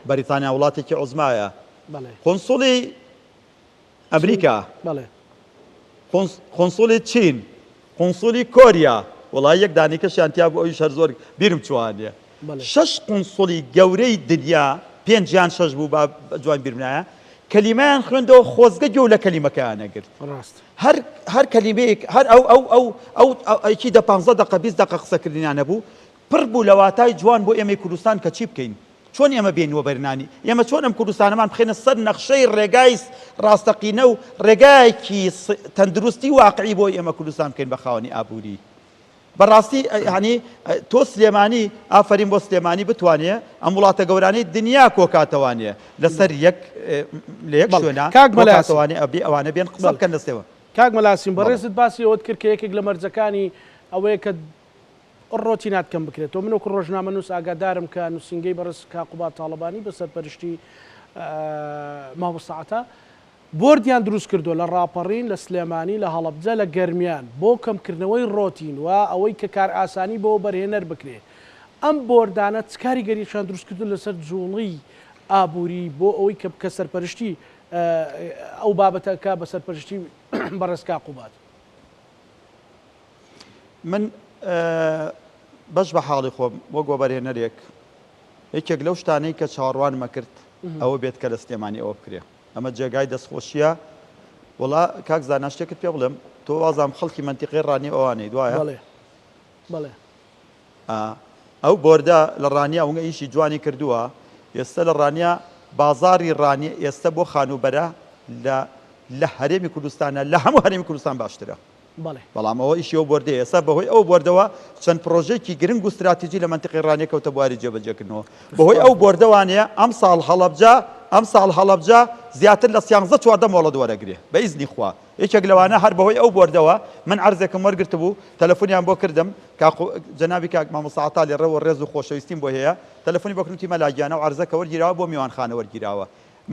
بەریتانیا وڵاتێکی عوزمایە قونسوڵی ئەمریکا قونسوڵی چین قونسوڵی کۆریا وڵای یەک دانیکەشیان تیا بۆ ئەوی شەر زۆر بیرم چوانیە 6 قونسوڵی گەورەی دنیا 5 6 بوو با جوان بیرمنایە کەلیمەیان خوێندەوە خۆزگە گەو لە کەلیمەکەیانە گرت هەر کەلیمەیەک هەر ئەو ئەیکی 15 دقە 20 دقە قسەکردنیانە بوو پڕ بوو لە واتای جوان بۆ ئێمەی کوردستان کە چی بکەین چۆن ئێمە بێنوە بەرنانی ئێمە چۆن ئەم کوردستانەمان بخێنە سەر نەخشەی ڕێگای ڕاستەقینە و ڕێگایەکی تەندروستی واقعی بۆ ئێمە کوردستان بکەین بە خاوەنی ئابووری بەڕاستی ینی تۆ سلێمانی ئافرین بۆ سلێمانی بتوانێ ئەم وڵاتە گەورانەی دنیا کۆکاتەوانێ لەسەر یەک شوێنە کاکمەلاسوانێ ئەبێ ئەوانە بێن قسە بکەن دەستێەوە کاک مەلاسین بەڕێزت باسی ئەوت کرد کە یەکێک لە مەرجەکانی ئەوەیە کە ڕۆتی ناتکەم بکرێتەوە منوەکو ڕۆژنامە نووس ئاگادارم کە نووسنگەی بەڕێز کاقوبات تاڵەبانی بەسەر پەرشتی مامۆستاعەتە بۆردیان دروست کردو لە ڕاپەڕین لە سلێمانی لە هەڵەبجە لە گەرمیان بۆ کەمکردنەوەی ڕۆتین و ئەوەی کە کار ئاسانی بۆ بەرهێنەر بکرێ ئەم بۆردانە چ کاریگەریشان دروست کردو لەسەر جوڵی ئابووری بۆ ئەوەی کە سەرپەرشتی ئەو بابەتەکە بە سەرپەرشتی بەڕێزکا قوبات. من بەش بە حاڵی خۆم وە گۆبەرهێنەرێک یەکێک لەو شتانەی کە چاوەڕوانمە کرد ئەوە بێت کە لە سلێمانی ئەوە بکرێ ئەمە جێگای دەستخۆشیە وڵا کاک زانا شتێکت پێ بڵێم تۆ وازام خەڵکی منتیقی ڕانی ئەوانەی دوایە بەڵێ ئەو بۆردە لە ڕانیا ئەوگە ئیشی جوانی کردووە ئێستا لە ڕانیا بازاری ڕانی ئێستا بۆ خانوبەرە لە هەرێمی کوردستانە لە هەموو هەرێمی کوردستان باشترە بەڵام ئەوە ئیشی ئەو بۆردەیە ئێستا بەهۆی ئەو بۆردەوە چەند پرۆژێکی گرنگ و استراتیژی لە منتیقی ڕانیە کەوتە بواری جێبەجێکردنەوە بەهۆی ئەو بۆردەوانەیە ئەم ساڵ هەڵەبجە زیاتر لە 14 مۆڵە دووەرەگرێ بە ئیزنی خوا یەکێک لەوانە هەر بەهۆی ئەو بۆردەوە من عەرزێکم وەرگرت بوو تەلەفۆنیان بۆ کردم جەنابی کاک مامۆستا عەتاڵی ڕێوە ڕێز و خۆشەویستیم بۆ هەیە تەلەفۆنی بۆ کردوتی مەلاگیانە و عەرزەکە وەرگیراوە بۆ میوانخانە وەرگیراوە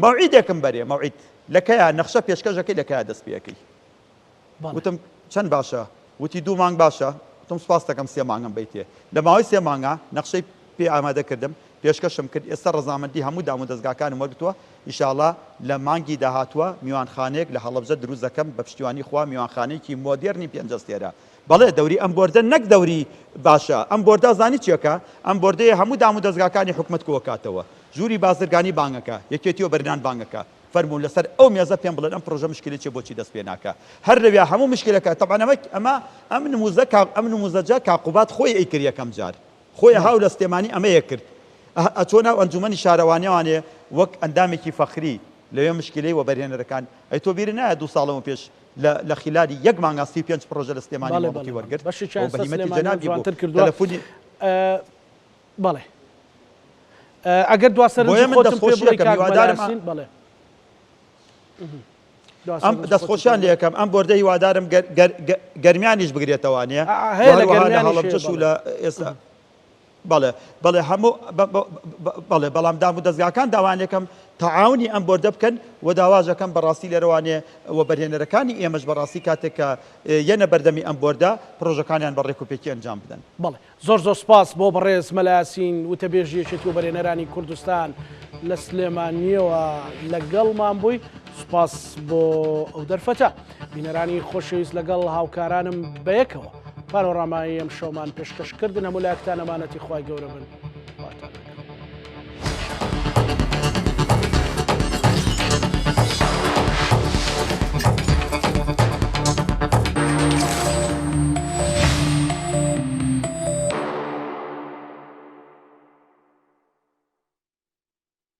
مەوعیدێکم بەرێ مەوعید لەکەیە نەخشە پێشکەشەکەی لەکەیە دەست پێەکەی وتم چەند باشە وتی 2 مانگ باشە وتم سوپاس دەکەم 3 مانگم بیتێ لە ماوەی 3 مانگە نەخشەی پێ ئامادە کردم پێشکەشم کرد ئێستا ڕەزامەندی هەموو دام و دەستگاکانم وەرگتووە ئینشاڵڵا لە مانگی داهاتووە میوانخانەیەک لە هەڵەبجە دروست دەکەم بە پشتیوانی خوا میوانخانەیەکی مۆدێرنی پێنجەستێرە بەڵێ دەوری ئەم بۆردە نەک دەوری باشە ئەم بۆردە زانی چیەکە ئەم بۆردەیە هەموو دام و دەستگاکانی حکومەت کۆکاتەوە ژووری بازرگانی بانگەکە یەکێتیەوە بەرنان بانگەکە فەرمون لەسەر ئەو مێزە پێم بڵێن ئەم پرۆژە مشکلێکی بۆچی دەست پێ ناکە هەر لەوێ هەموو مشکلەکە تەبعاً ئەم نموزەجە کاقوبات خۆی ئەیکرد یەکەم جار خۆی هاو لە سلێمانی ئەمەیە کرد ئەچۆ ناو ئەنجومەنی شارەوانیەوانێ وەک ئەندامێکی فەخری لەوێ مشکلەی وەبەرهێنەرەکان ئەی تۆ بیر نایە 2 ساڵەوە پێش لە خیلالی یەک مانگا 35 پرۆژە لە سلێمانی بابەتی وەرگرت بەهیمەتی جەنابی بۆ تەلەفۆنی بەڵێ ئەگەر دواسەرنجی خۆتم پێ بڵێ کاک بەلاسین بەڵێ ئەم دەستخۆشیان لە یەکەم ئەم بۆردە هیوادارم گەرمیانیش بگرێتەوانەیە هەڵەبجەش و لە ئێستا بەڵێ هەموو بەڵێ بەڵام دام و دەستگاکان داوانێکم تەعاونی ئەم بۆردە بکەن و داواژەکەم بەڕاستی لێرەوانێ وەبەرهێنەرەکانی ئێمەش بەڕاستی کاتێک کە یەنە بەردەمی ئەم بۆردە پرۆژەکانیان بەڕێک و پێکی ئەنجام بدەن بەڵێ زۆر سپاس بۆ بەڕێز مەلاسین وتەبێژیەکێتی وەبەرهێنەرانی کوردستان لە سلێمانیەوە لەگەڵمان بووی سپاس بۆ ئەو دەرفەتە بینەرانی خۆشەویست لەگەڵ هاوکارانم بەیەکەوە پانۆڕامایی ئەم شەومان پێشکەشکردن هەموو لایەکتان ئەمانەتی خوای گەورە بن.